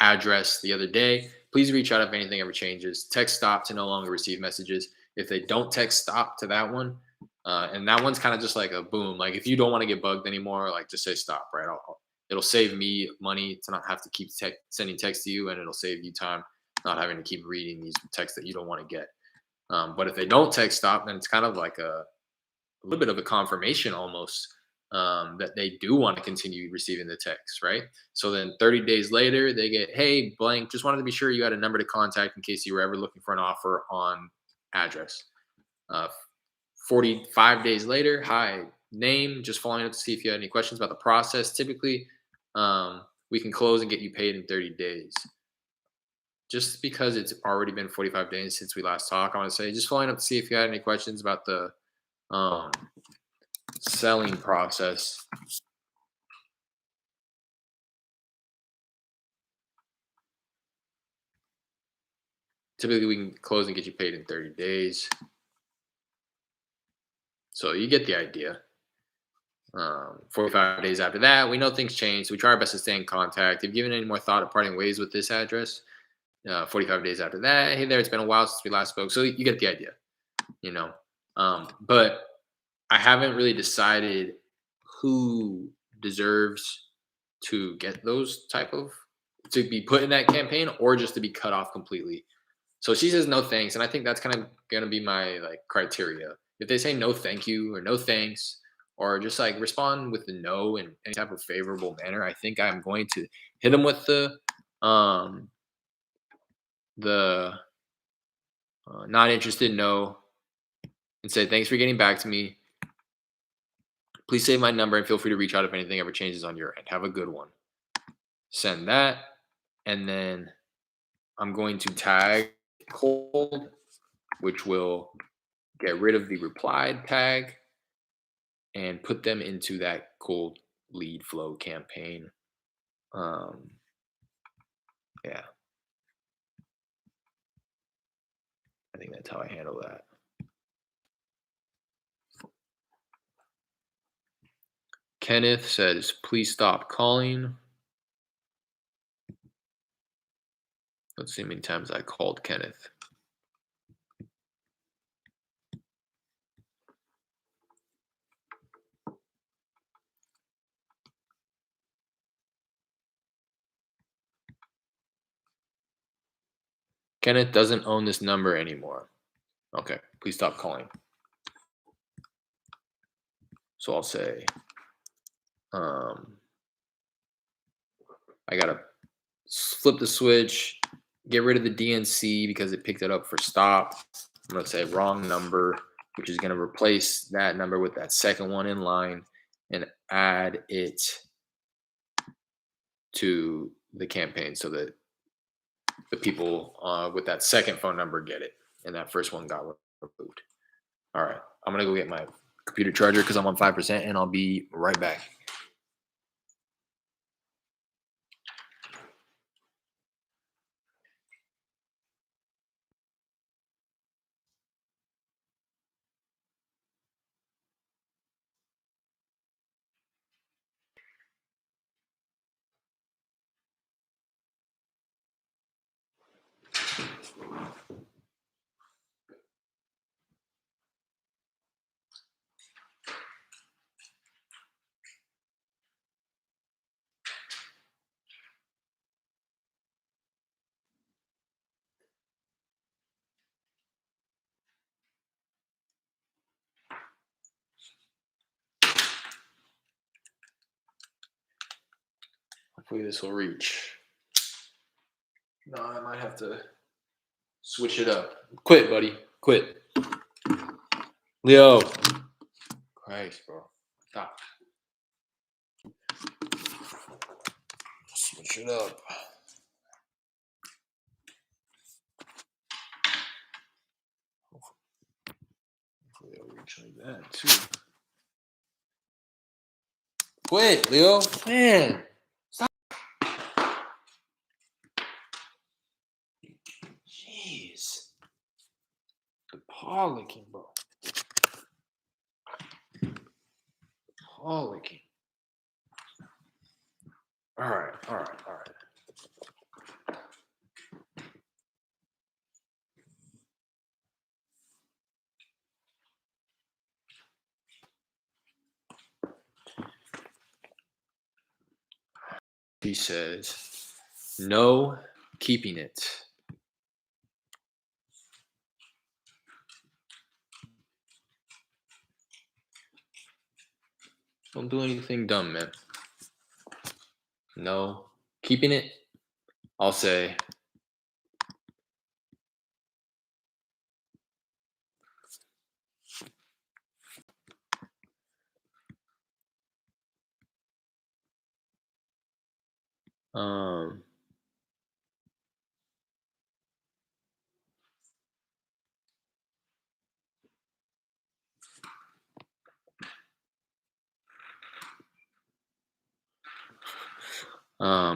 address the other day. Please reach out if anything ever changes. Text stop to no longer receive messages. If they don't text stop to that one, and that one's kind of just like a boom. Like if you don't want to get bugged anymore, like just say stop, right? It'll save me money to not have to keep sending text to you, and it'll save you time not having to keep reading these texts that you don't want to get. But if they don't text stop, then it's kind of like a little bit of a confirmation almost that they do want to continue receiving the text, right? So then 30 days later, they get, hey, blank, just wanted to be sure you had a number to contact in case you were ever looking for an offer on address. Uh, 45 days later, hi, name, just following up to see if you had any questions about the process. Typically, we can close and get you paid in 30 days. Just because it's already been 45 days since we last talked, I want to say, just following up to see if you had any questions about the um, selling process. Typically, we can close and get you paid in 30 days. So you get the idea. 45 days after that, we know things change. So we try our best to stay in contact. If you've given any more thought of parting ways with this address, 45 days after that, hey there, it's been a while since we last spoke. So you get the idea, you know. But I haven't really decided who deserves to get those type of to be put in that campaign or just to be cut off completely. So she says no thanks, and I think that's kind of gonna be my like criteria. If they say no thank you or no thanks, or just like respond with the no in any type of favorable manner, I think I'm going to hit them with um the not interested no and say thanks for getting back to me. Please save my number and feel free to reach out if anything ever changes on your end. Have a good one. Send that, and then I'm going to tag cold, which will get rid of the replied tag and put them into that cold lead flow campaign. Um, yeah, I think that's how I handle that. Kenneth says, please stop calling. Let's see how many times I called Kenneth. Kenneth doesn't own this number anymore. Okay, please stop calling. So I'll say, I gotta flip the switch, get rid of the DNC because it picked it up for stop. I'm gonna say wrong number, which is gonna replace that number with that second one in line and add it to the campaign so that the people with that second phone number get it and that first one got removed. All right, I'm gonna go get my computer charger because I'm on 5% and I'll be right back. Hopefully this will reach. No, I might have to switch it up. Quit, buddy. Quit. Leo. Christ, bro. Stop. Switch it up. Hopefully it'll reach like that too. Quit, Leo. Man. Stop. Jeez. The paw licking, bro. Paw licking. All right. He says, no keeping it. Don't do anything dumb, man. No keeping it. I'll say, um,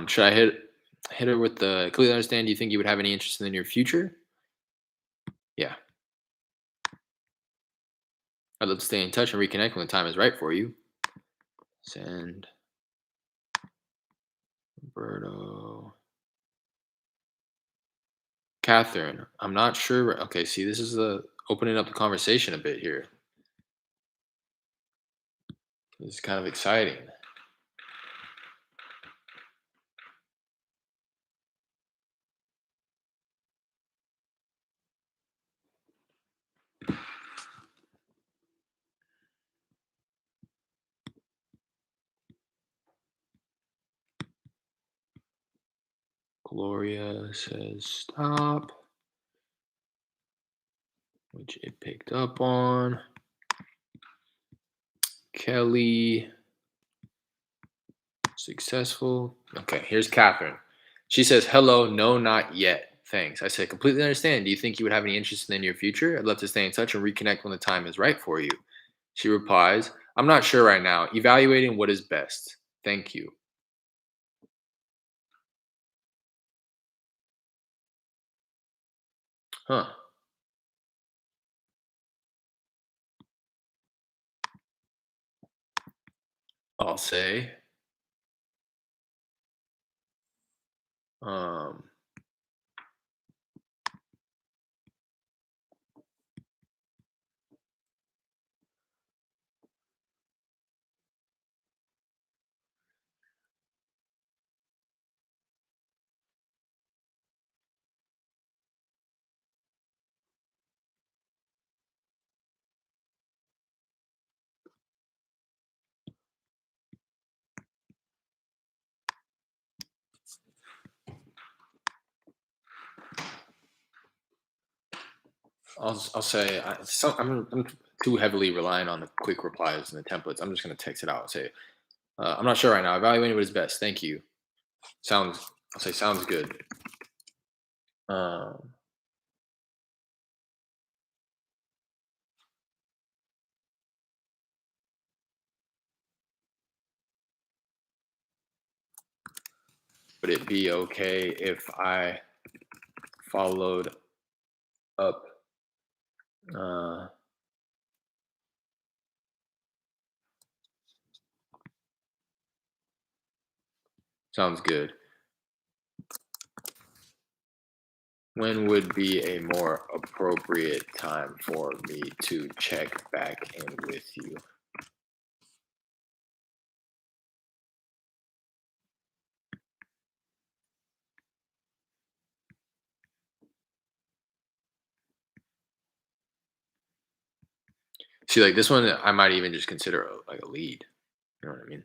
should I hit her with the clearly understand? Do you think you would have any interest in the near future? Yeah. I'd love to stay in touch and reconnect when the time is right for you. Send Roberto. Catherine, I'm not sure. Okay, see, this is the opening up the conversation a bit here. This is kind of exciting. Gloria says stop, which it picked up on. Kelly, successful. Okay, here's Catherine. She says, hello, no, not yet. Thanks. I said, completely understand. Do you think you would have any interest in the near future? I'd love to stay in touch and reconnect when the time is right for you. She replies, I'm not sure right now. Evaluating what is best. Thank you. Huh. I'll say, um, I'll say I'm too heavily relying on the quick replies and the templates. I'm just gonna text it out and say, I'm not sure right now. Evaluating what is best. Thank you. Sounds. I'll say sounds good. Um, would it be okay if I followed up? Uh, Sounds good. When would be a more appropriate time for me to check back in with you? See, like this one, I might even just consider like a lead. You know what I mean?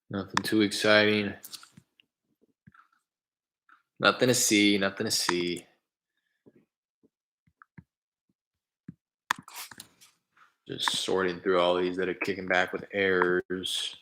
Nothing too exciting. Nothing to see. Nothing to see. Just sorting through all these that are kicking back with errors.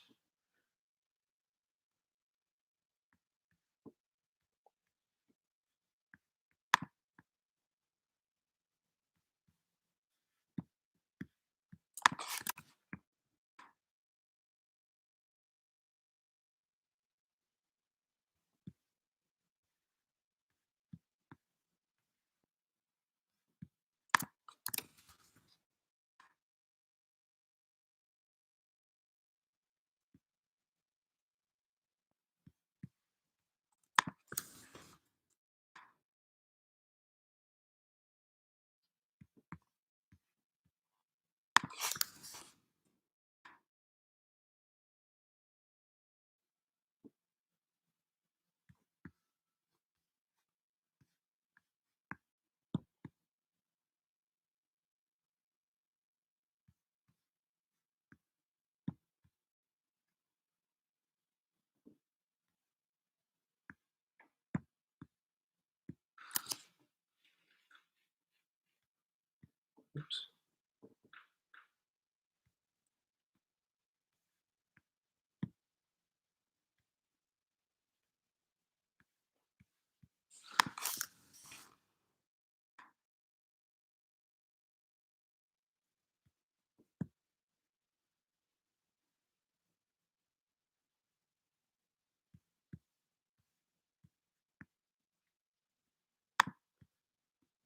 Oops.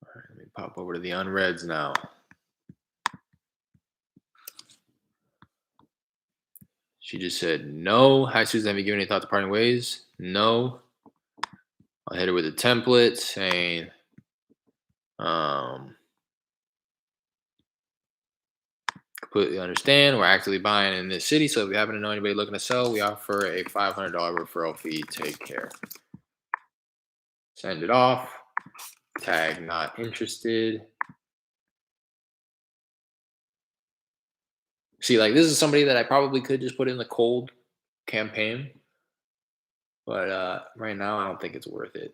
All right, let me pop over to the unreads now. She just said no. Hi, Susan. Have you given any thought to parting ways? No. I'll hit her with a template saying, um, completely understand. We're actively buying in this city, so if you happen to know anybody looking to sell, we offer a $500 referral fee. Take care. Send it off. Tag not interested. See, like this is somebody that I probably could just put in the cold campaign, but right now I don't think it's worth it.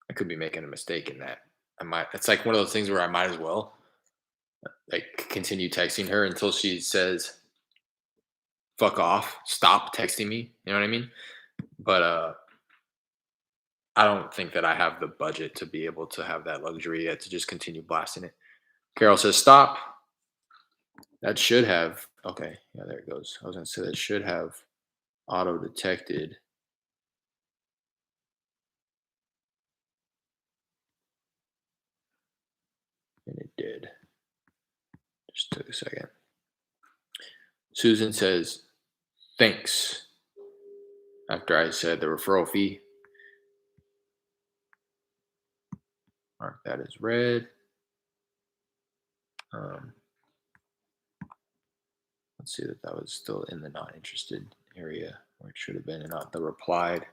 I could be making a mistake in that. I might. It's like one of those things where I might as well like continue texting her until she says fuck off, stop texting me. You know what I mean? But I don't think that I have the budget to be able to have that luxury yet to just continue blasting it. Carol says stop. That should have okay. Yeah, there it goes. I was gonna say that should have auto detected, and it did. Just took a second. Susan says thanks after I said the referral fee. Mark that as red. Um, let's see that was still in the not interested area where it should have been and not the replied.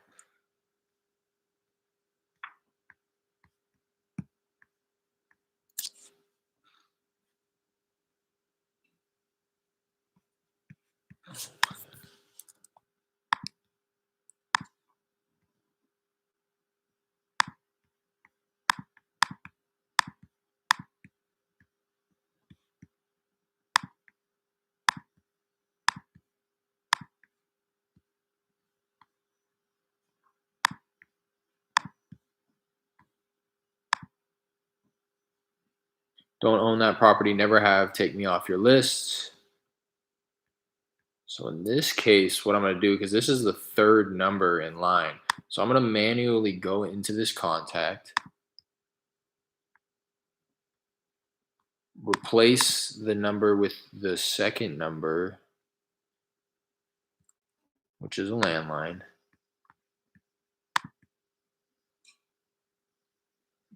Don't own that property, never have, take me off your list. So in this case, what I'm going to do, because this is the third number in line, so I'm going to manually go into this contact, replace the number with the second number, which is a landline.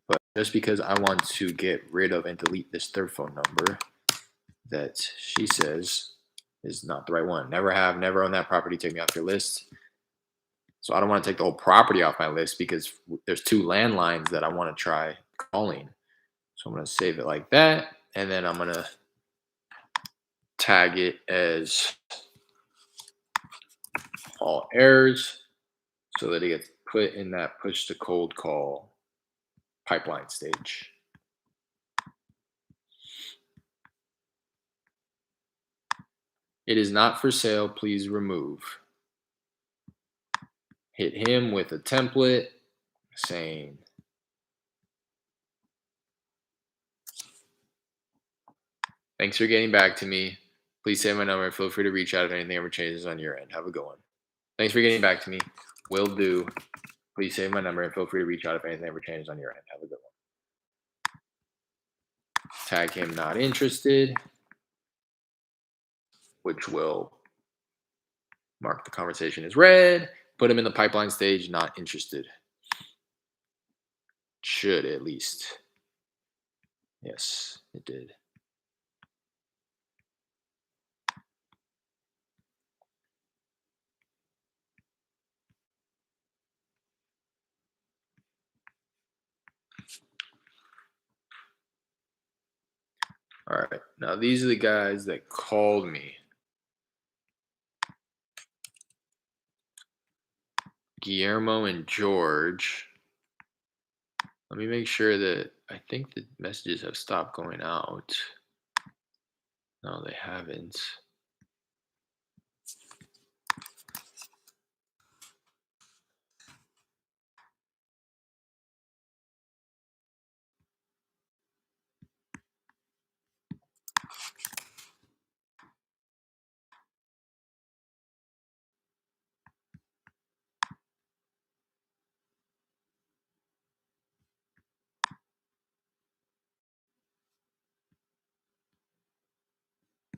But just because I want to get rid of and delete this third phone number that she says is not the right one. Never have, never own that property, take me off your list. So I don't want to take the whole property off my list because there's two landlines that I want to try calling. So I'm going to save it like that. And then I'm going to tag it as all errors so that it gets put in that push to cold call pipeline stage. It is not for sale. Please remove. Hit him with a template saying, thanks for getting back to me. Please save my number. Feel free to reach out if anything ever changes on your end. Have a good one. Thanks for getting back to me. Will do. Please save my number and feel free to reach out if anything ever changes on your end. Have a good one. Tag him not interested, which will mark the conversation as read. Put him in the pipeline stage, not interested. Should at least. Yes, it did. All right. Now, these are the guys that called me. Guillermo and George. Let me make sure that I think the messages have stopped going out. No, they haven't.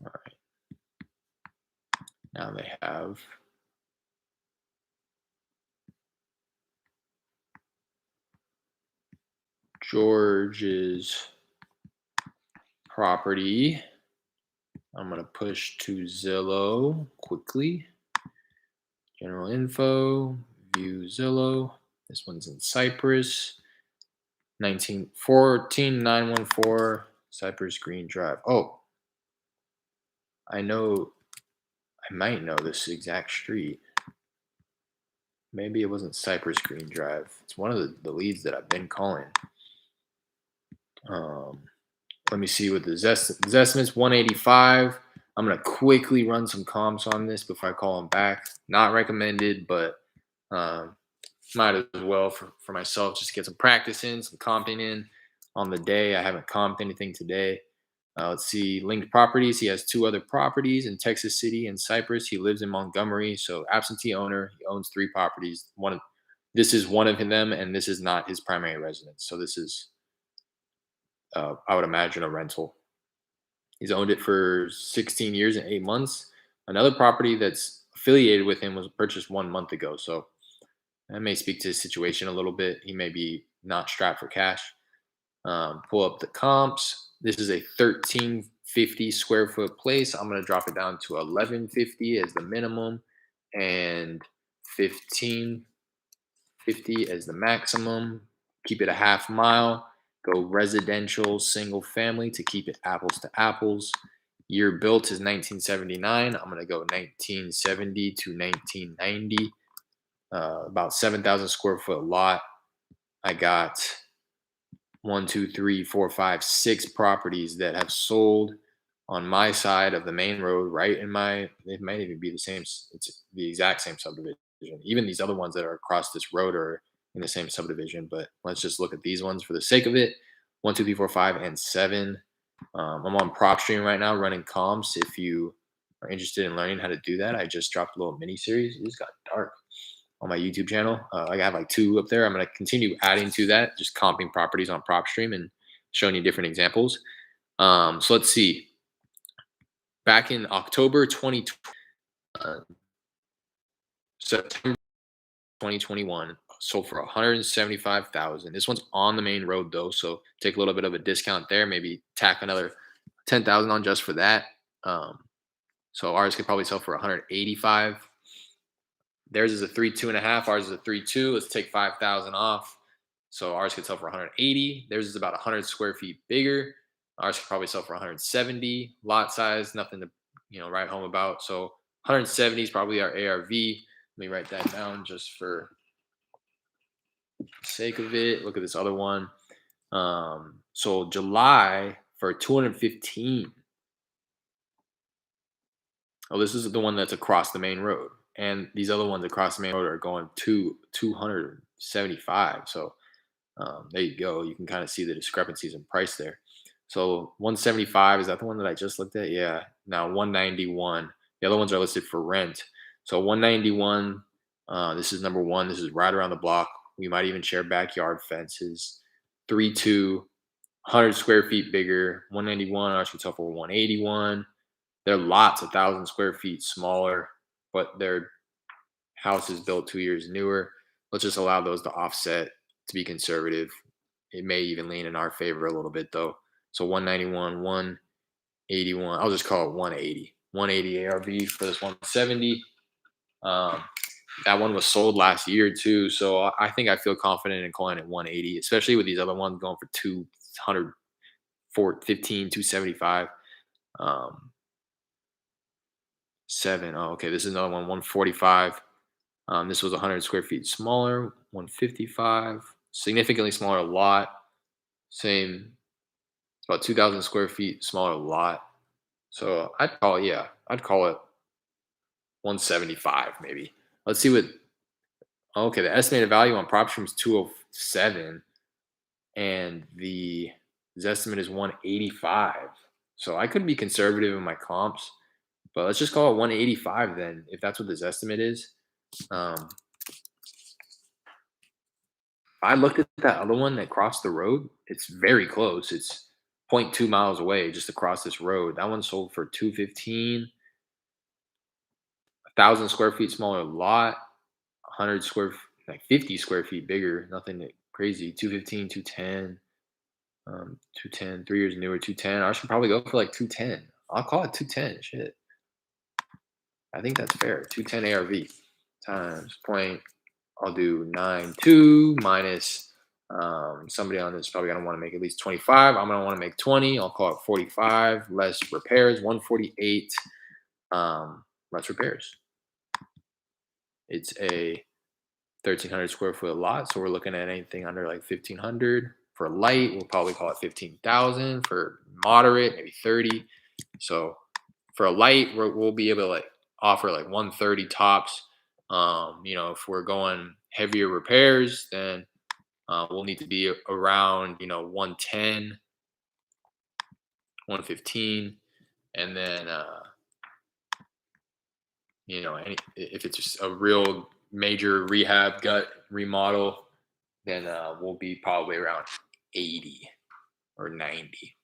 All right. Now they have. George's property. I'm going to push to Zillow quickly. General info, view Zillow. This one's in Cypress. 1914914 Cypress Green Drive. Oh, I might know this exact street. Maybe it wasn't Cypress Green Drive. It's one of the leads that I've been calling. Let me see what the estimate's 185. I'm gonna quickly run some comps on this before I call them back. Not recommended, but might as well for myself just to get some practice in, some comping in on the day. I haven't comped anything today. Let's see, linked properties. He has 2 other properties in Texas City and Cypress. He lives in Montgomery, so absentee owner. He owns 3 properties. This is one of them, and this is not his primary residence. So this is, I would imagine, a rental. He's owned it for 16 years and 8 months. Another property that's affiliated with him was purchased 1 month ago. So that may speak to his situation a little bit. He may be not strapped for cash. Pull up the comps. This is a 1350 square foot place. I'm going to drop it down to 1150 as the minimum and 1550 as the maximum. Keep it a half mile. Go residential single family to keep it apples to apples. Year built is 1979. I'm going to go 1970 to 1990. About 7,000 square foot lot. I got 1, 2, 3, 4, 5, 6 properties that have sold on my side of the main road, right in my. It might even be the same. It's the exact same subdivision. Even these other ones that are across this road are in the same subdivision. But let's just look at these ones for the sake of it. 1, 2, 3, 4, 5, and 7. I'm on PropStream right now running comps. If you are interested in learning how to do that, I just dropped a little mini series. It just got dark on my YouTube channel. I have like 2 up there. I'm going to continue adding to that, just comping properties on PropStream and showing you different examples. So let's see. Back in October 2020, September 2021, sold for 175,000. This one's on the main road though, so take a little bit of a discount there. Maybe tack another 10,000 on just for that. So ours could probably sell for 185. Theirs is a 3.2.5. Ours is a 3.2. Let's take 5,000 off. So ours could sell for 180. Theirs is about 100 square feet bigger. Ours could probably sell for 170. Lot size, nothing to write home about. So 170 is probably our ARV. Let me write that down just for the sake of it. Look at this other one. So July for 215. Oh, this is the one that's across the main road. And these other ones across the main road are going to 275. So there you go. You can kind of see the discrepancies in price there. So 175, is that the one that I just looked at? Yeah. Now 191. The other ones are listed for rent. So 191, this is number one. This is right around the block. We might even share backyard fences. 3-2, 100 square feet bigger. 191, I should sell for 181. Their lots 1,000 square feet smaller, but their house is built 2 years newer. Let's just allow those to offset to be conservative. It may even lean in our favor a little bit though. So 191, 181. I'll just call it 180. 180 ARV for this 170. Um, that one was sold last year too, so I think I feel confident in calling it 180, especially with these other ones going for 200, 415, 275. Um, seven. Oh, okay. This is another one, 145. This was 100 square feet smaller, 155, significantly smaller lot. Same, it's about 2,000 square feet smaller lot. So I'd call it 175 maybe. Let's see what, okay, the estimated value on prop stream is 207 and the his estimate is 185. So I could be conservative in my comps, but let's just call it 185 then, if that's what this estimate is. Um, I looked at that other one that crossed the road. It's very close. It's zero point 0.2 miles away just across this road. That one sold for 215, 1,000 square feet smaller lot, 100 like 50 square feet bigger. Nothing crazy. 215, 210, 210, 3 years newer, 210. I should probably go for like 210. I'll call it 210. Shit. I think that's fair. 210 ARV times point. I'll do 9.2 minus somebody on this probably gonna want to make at least 25. I'm gonna want to make 20. I'll call it 45. Less repairs, 148. Less repairs. It's a 1,300 square foot lot, so we're looking at anything under like 1,500. For light, we'll probably call it 15,000. For moderate, maybe 30. So for a light, we'll be able to like offer like 130 tops. If we're going heavier repairs, then we'll need to be around 110, 115, and then if it's just a real major rehab gut remodel, then we'll be probably around 80 or 90.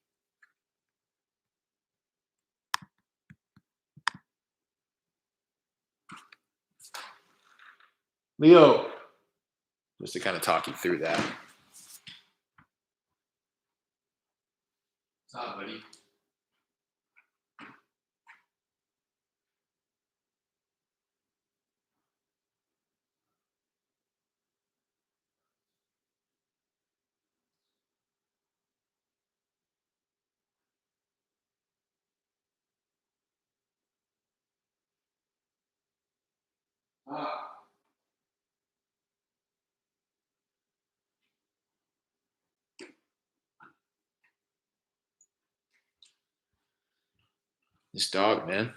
Leo, just to kind of talk you through that. What's up, buddy? This dog, man.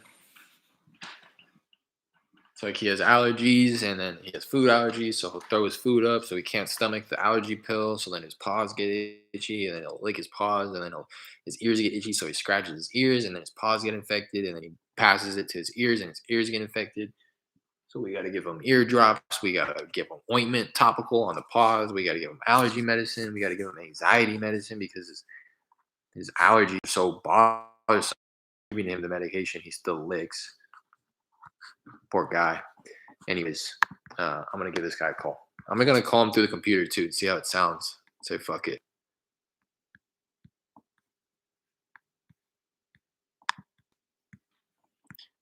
It's like he has allergies and then he has food allergies, so he'll throw his food up so he can't stomach the allergy pill. So then his paws get itchy and then he'll lick his paws and then his ears get itchy, so he scratches his ears and then his paws get infected and then he passes it to his ears and his ears get infected. So we got to give him ear drops. We got to give him ointment topical on the paws. We got to give him allergy medicine. We got to give him anxiety medicine because his allergy is so bothersome. Giving him the medication, he still licks. Poor guy. Anyways, I'm gonna give this guy a call. I'm gonna call him through the computer too, see how it sounds. Say fuck it.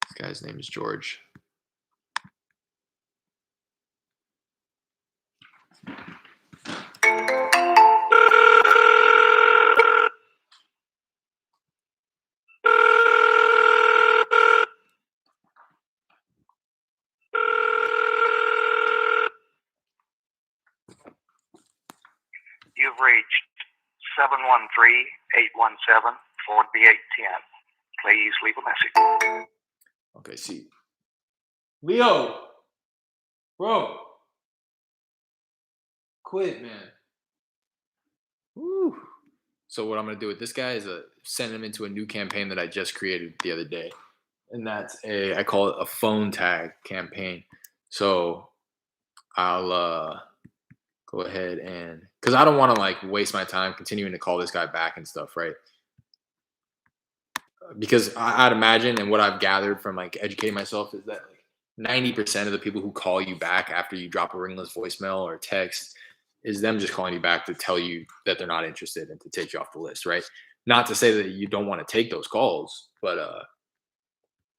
This guy's name is George. reached 713-817-4810. Please leave a message. Okay, see. Leo! Bro! Quit, man. Woo. So what I'm gonna do with this guy is send him into a new campaign that I just created the other day, and that's I call it a phone tag campaign. So I'll go ahead and because I don't want to like waste my time continuing to call this guy back and stuff, right? Because I'd imagine, and what I've gathered from like educating myself is that like 90% of the people who call you back after you drop a ringless voicemail or text is them just calling you back to tell you that they're not interested and to take you off the list, right? Not to say that you don't want to take those calls, but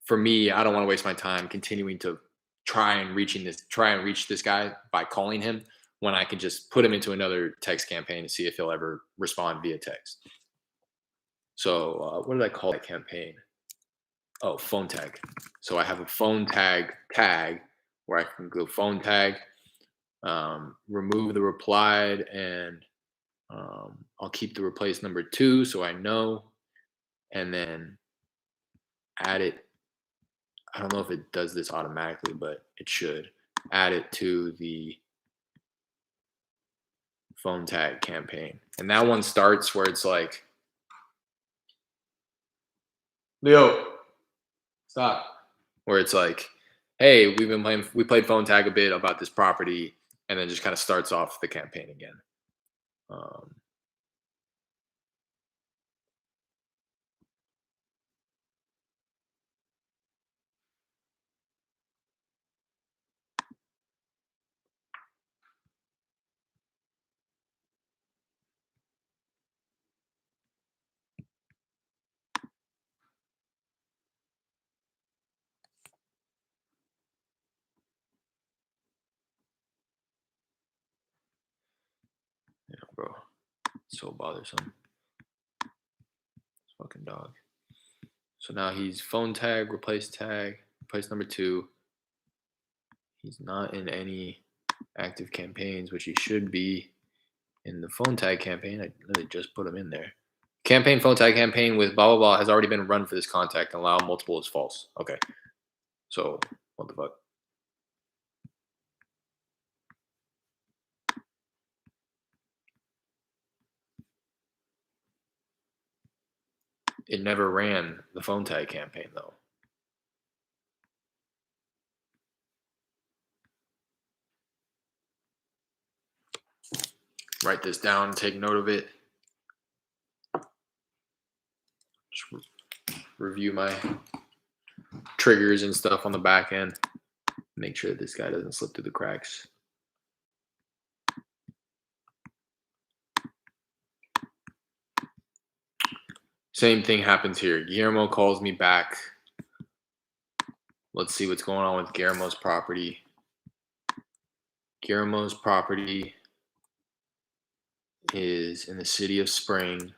for me, I don't want to waste my time continuing to try and reach this guy by calling him when I can just put him into another text campaign and see if he'll ever respond via text. So what did I call that campaign? Oh, phone tag. So I have a phone tag where I can go phone tag, remove the replied, and I'll keep the replace number 2 so I know, and then add it. I don't know if it does this automatically, but it should add it to the phone tag campaign. And that one starts where it's like, Leo, stop. Where it's like, hey, we played phone tag a bit about this property, and then just kind of starts off the campaign again. Um, bro, so bothersome. This fucking dog. So now he's phone tag, replace number 2. He's not in any active campaigns, which he should be in the phone tag campaign. I literally just put him in there. Campaign phone tag campaign with blah blah blah has already been run for this contact and allow multiple is false. Okay. So what the fuck? It never ran the phone tag campaign though. Write this down, take note of it. Just review my triggers and stuff on the back end. Make sure that this guy doesn't slip through the cracks. Same thing happens here. Guillermo calls me back. Let's see what's going on with Guillermo's property. Guillermo's property is in the city of Spring.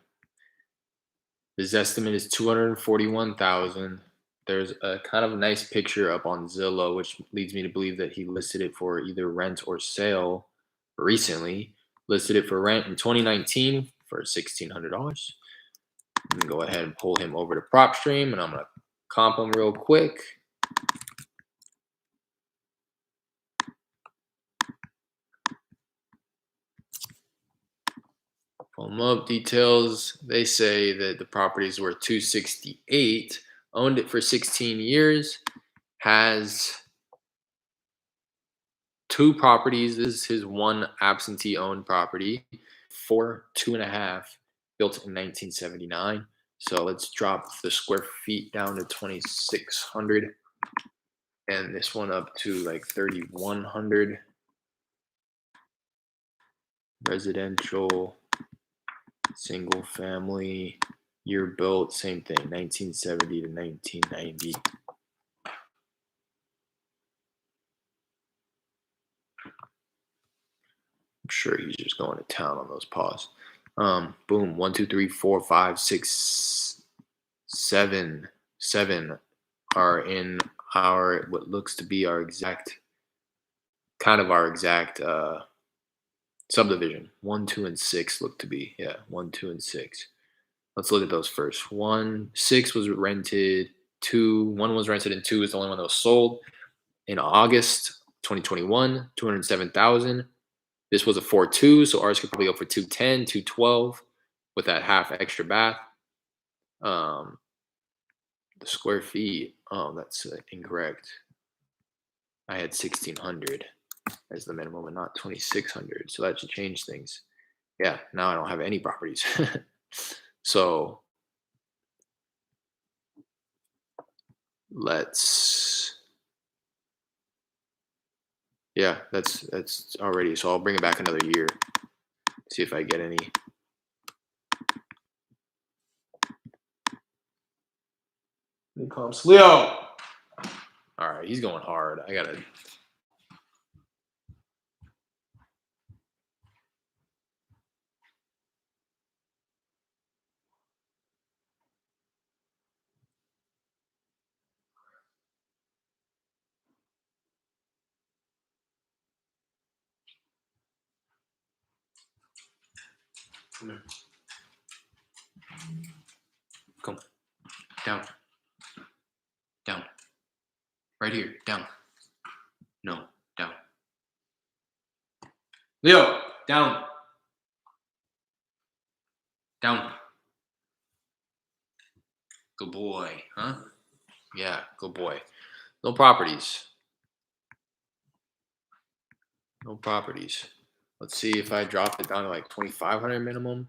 His estimate is $241,000. There's a kind of nice picture up on Zillow, which leads me to believe that he listed it for either rent or sale recently. Listed it for rent in 2019 for $1,600. I'm gonna go ahead and pull him over to PropStream, and I'm gonna comp him real quick. Pull them up. Details. They say that the property is worth $268. Owned it for 16 years. Has 2 properties. This is his one absentee owned property. 2.5, built in 1979. So let's drop the square feet down to 2,600, and this one up to like 3,100. Residential, single family, year built, same thing, 1970 to 1990. I'm sure he's just going to town on those paws. Boom, 1, 2, 3, 4, 5, 6, 7. 7 are in our what looks to be our exact subdivision. 1, 2, and 6 look to be. Yeah, 1, 2, and 6. Let's look at those first. 6 was rented. 1 was rented, and 2 is the only one that was sold in August 2021. 207,000. This was a 4.2, so ours could probably go for 210, 212 with that half extra bath. The square feet. Oh, that's incorrect. I had 1,600 as the minimum and not 2,600. So that should change things. Yeah, now I don't have any properties. So yeah, that's already. So I'll bring it back another year. See if I get any. Comps. Leo. All right, he's going hard. I gotta. Come here. Come down, down, right here, down. No, down. Leo, down, down. Good boy, huh? Yeah, good boy. No properties. No properties. Let's see if I drop it down to like 2,500 minimum.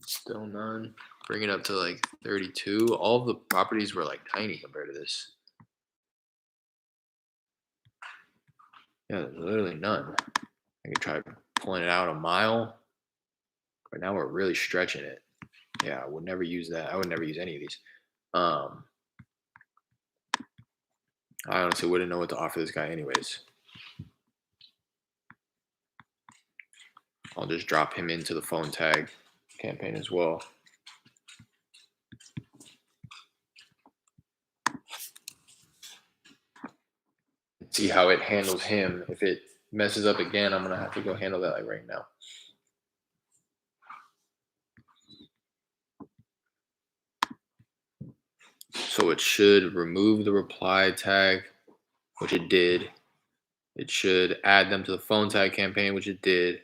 Still none. Bring it up to like 32. All of the properties were like tiny compared to this. Yeah, there's literally none. I could try pulling it out a mile. But now we're really stretching it. Yeah, I would never use that. I would never use any of these. I honestly wouldn't know what to offer this guy anyways. I'll just drop him into the phone tag campaign as well. See how it handles him. If it messes up again, I'm gonna have to go handle that like right now. So it should remove the reply tag, which it did. It should add them to the phone tag campaign, which it did.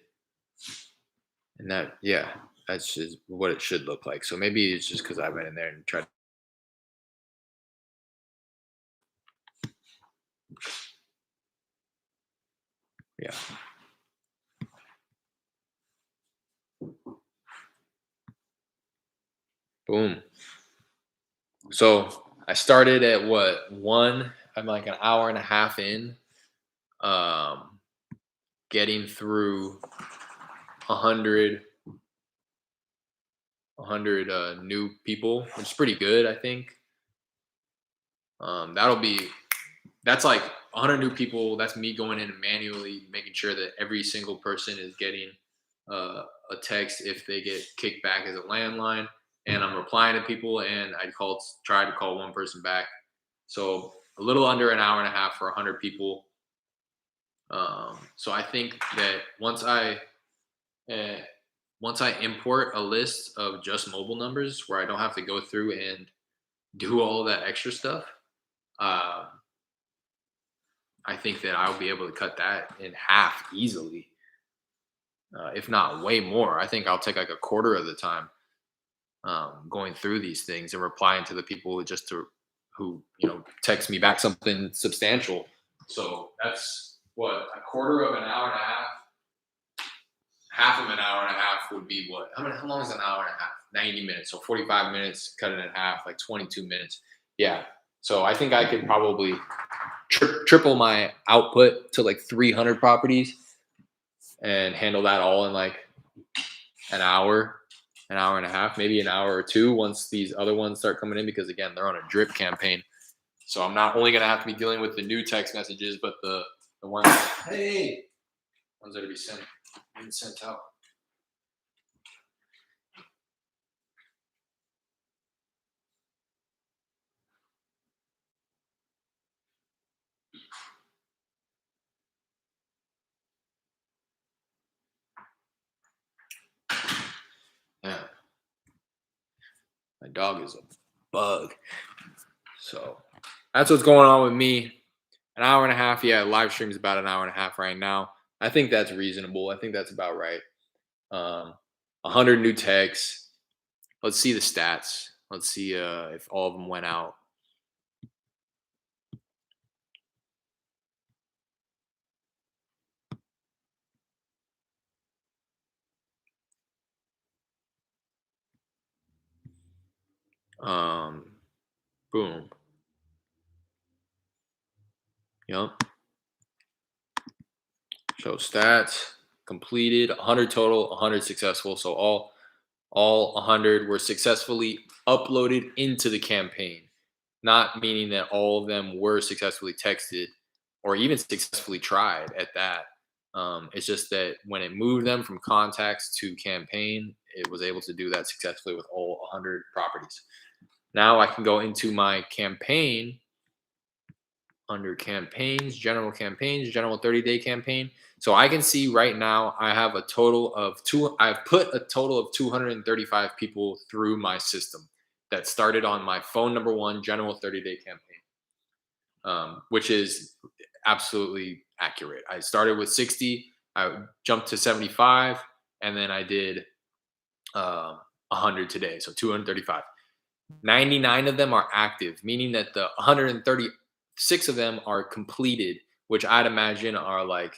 And that, yeah, that's just what it should look like. So maybe it's just because I went in there and tried. Yeah. Boom. So I started at what, 1? I'm like an hour and a half in, getting through 100 new people, which is pretty good, I think. That's like 100 new people. That's me going in and manually making sure that every single person is getting a text if they get kicked back as a landline, and I'm replying to people, and try to call one person back. So a little under an hour and a half for 100 people. So I think that once I import a list of just mobile numbers where I don't have to go through and do all of that extra stuff, uh, I think that I'll be able to cut that in half easily, if not way more. I think I'll take like a quarter of the time going through these things and replying to the people who text me back something substantial. So that's what, a quarter of an hour and a half. Half of an hour and a half would be what? How long is an hour and a half? 90 minutes. So 45 minutes, cut it in half, like 22 minutes. Yeah. So I think I could probably triple my output to like 300 properties and handle that all in like an hour and a half, maybe an hour or two once these other ones start coming in, because again, they're on a drip campaign. So I'm not only going to have to be dealing with the new text messages, but the ones, ones that are being sent out. My dog is a bug. So that's what's going on with me. An hour and a half. Yeah, live stream is about an hour and a half right now. I think that's reasonable. I think that's about right. 100 new texts. Let's see the stats. Let's see if all of them went out. Um, Boom. Yep. Show stats. Completed 100 total, 100 successful. So all 100 were successfully uploaded into the campaign. Not meaning that all of them were successfully texted or even successfully tried at that. It's just that when it moved them from contacts to campaign, it was able to do that successfully with all 100 properties. Now I can go into my campaign under campaigns, general 30-day campaign. So I can see right now I have a total of I've put a total of 235 people through my system that started on my phone number one general 30-day campaign, which is absolutely accurate. I started with 60, I jumped to 75, and then I did 100 today. So 235. 99 of them are active, meaning that the 136 of them are completed, which I'd imagine are like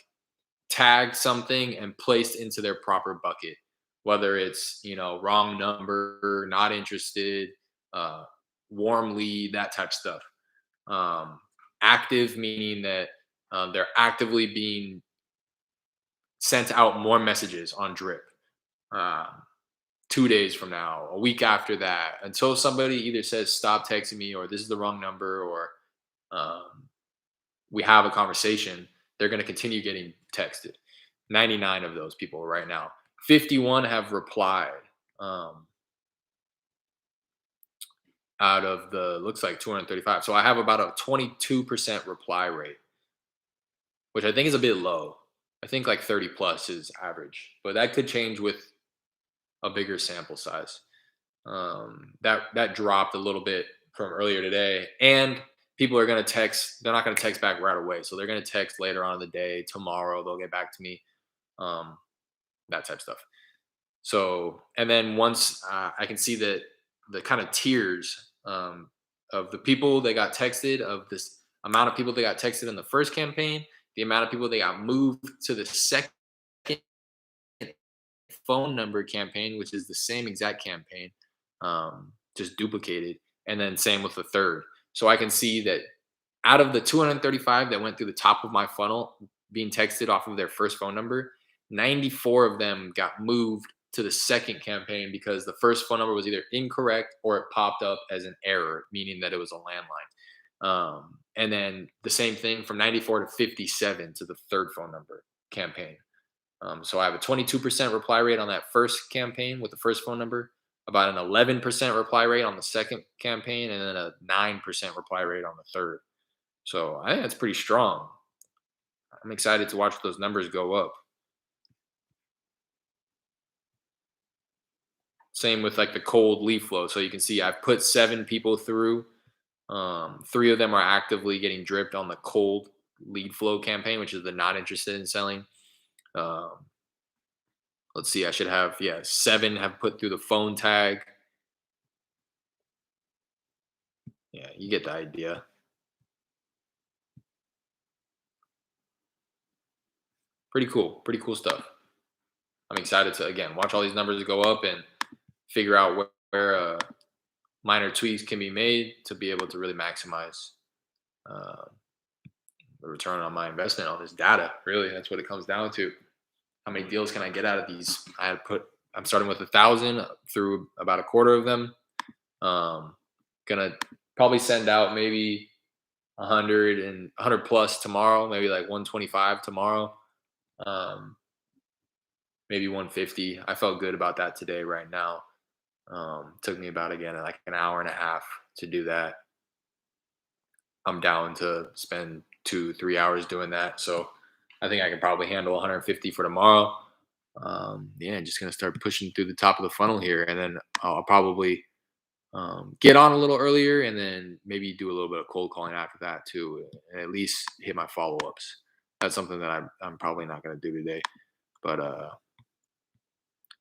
tagged something and placed into their proper bucket, whether it's, wrong number, not interested, uh, warm lead, that type of stuff. Um, Active, meaning that they're actively being sent out more messages on drip. Um, 2 days from now, a week after that, until somebody either says stop texting me or this is the wrong number or um, we have a conversation, they're going to continue getting texted. 99 of those people right now. 51 have replied out of the looks like 235. So I have about a 22% reply rate, which I think is a bit low. I think like 30 plus is average, but that could change with a bigger sample size. That dropped a little bit from earlier today, and people are going to text. They're not going to text back right away, so they're going to text later on in the day. Tomorrow they'll get back to me, um, that type of stuff. So, and then once I can see that the kind of tiers of the people that got texted, of this amount of people that got texted in the first campaign, the amount of people that got moved to the second phone number campaign, which is the same exact campaign, just duplicated, and then same with the third. So I can see that out of the 235 that went through the top of my funnel being texted off of their first phone number, 94 of them got moved to the second campaign because the first phone number was either incorrect or it popped up as an error, meaning that it was a landline. And then the same thing from 94 to 57 to the third phone number campaign. So I have a 22% reply rate on that first campaign with the first phone number, about an 11% reply rate on the second campaign, and then a 9% reply rate on the third. So I think that's pretty strong. I'm excited to watch those numbers go up. Same with like the cold lead flow. So you can see I've put 7 people through. 3 of them are actively getting dripped on the cold lead flow campaign, which is the not interested in selling. Um, let's see, I should have, 7 have put through the phone tag. Yeah, you get the idea. Pretty cool stuff. I'm excited to again watch all these numbers go up and figure out where minor tweaks can be made to be able to really maximize uh, the return on my investment on this data. Really, that's what it comes down to. How many deals can I get out of these? I'm starting with 1,000 through about a quarter of them. Gonna probably send out maybe 100 and 100 plus tomorrow, maybe like 125 tomorrow. Um, Maybe 150. I felt good about that today right now. Took me about again like an hour and a half to do that. I'm down to spend 2-3 hours doing that. So I think I can probably handle 150 for tomorrow. Yeah, just gonna start pushing through the top of the funnel here, and then I'll probably get on a little earlier, and then maybe do a little bit of cold calling after that too, and at least hit my follow ups. That's something that I'm probably not going to do today, but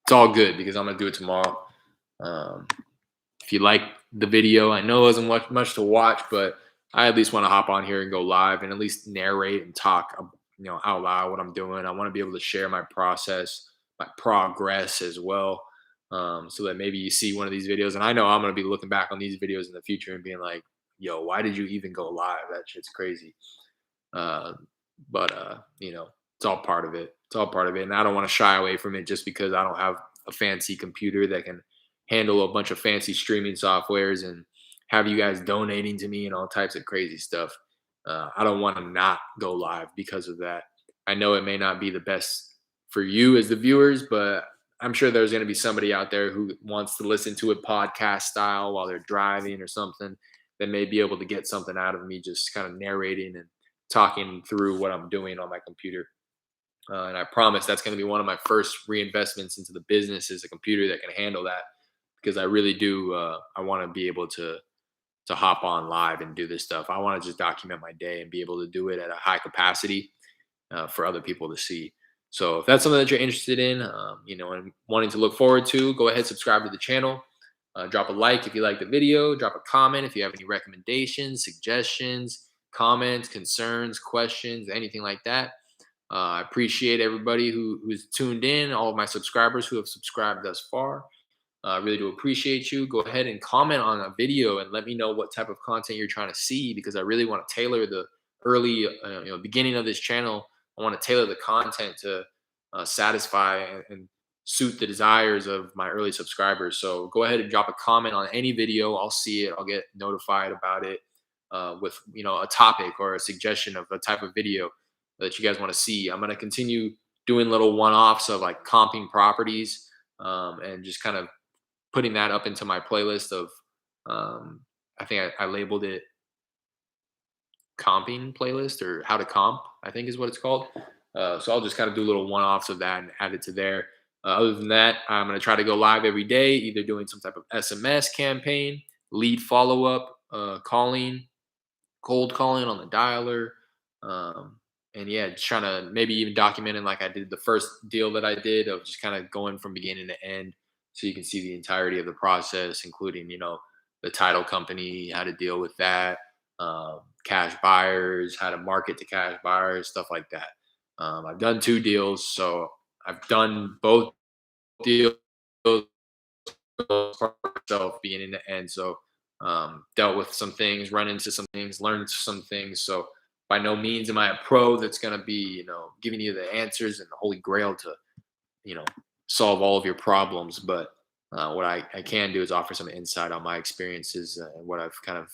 it's all good because I'm gonna do it tomorrow. Um, if you like the video, I know it wasn't much to watch, but I at least want to hop on here and go live and at least narrate and talk, out loud what I'm doing. I want to be able to share my process, my progress as well, so that maybe you see one of these videos, and I know I'm gonna be looking back on these videos in the future and being like, "Yo, why did you even go live? That shit's crazy." Uh, but it's all part of it. It's all part of it, and I don't want to shy away from it just because I don't have a fancy computer that can handle a bunch of fancy streaming softwares and have you guys donating to me and all types of crazy stuff. I don't want to not go live because of that. I know it may not be the best for you as the viewers, but I'm sure there's going to be somebody out there who wants to listen to it podcast style while they're driving or something that may be able to get something out of me just kind of narrating and talking through what I'm doing on my computer. And I promise that's going to be one of my first reinvestments into the business is a computer that can handle that because I really do. I want to be able to hop on live and do this stuff. I want to just document my day and be able to do it at a high capacity for other people to see. So if that's something that you're interested in, and wanting to look forward to, go ahead, subscribe to the channel. Drop a like if you like the video. Drop a comment if you have any recommendations, suggestions, comments, concerns, questions, anything like that. I appreciate everybody who's tuned in, all of my subscribers who have subscribed thus far. I really do appreciate you. Go ahead and comment on a video and let me know what type of content you're trying to see because I really want to tailor the early, beginning of this channel. I want to tailor the content to satisfy and suit the desires of my early subscribers. So go ahead and drop a comment on any video. I'll see it. I'll get notified about it with a topic or a suggestion of a type of video that you guys want to see. I'm going to continue doing little one-offs of like comping properties and just kind of putting that up into my playlist of I think I labeled it comping playlist or how to comp, I think is what it's called. So I'll just kind of do little one-offs of that and add it to there. Other than that, I'm going to try to go live every day, either doing some type of SMS campaign, lead follow-up, calling, cold calling on the dialer. Um, and yeah, just trying to maybe even documenting like I did the first deal that I did of just kind of going from beginning to end so you can see the entirety of the process, including, the title company, how to deal with that, cash buyers, how to market to cash buyers, stuff like that. I've done 2 deals, so I've done both deals myself beginning to end. So dealt with some things, run into some things, learned some things. So by no means am I a pro that's going to be, giving you the answers and the holy grail to, you know, solve all of your problems. But what I can do is offer some insight on my experiences and what I've kind of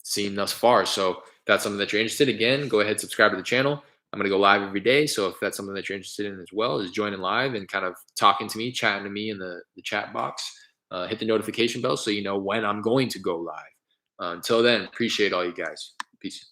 seen thus far. So if that's something that you're interested in, again, go ahead, subscribe to the channel. I'm going to go live every day. So if that's something that you're interested in as well, is joining live and kind of talking to me, chatting to me in the chat box. Hit the notification bell so you know when I'm going to go live. Until then, appreciate all you guys. Peace.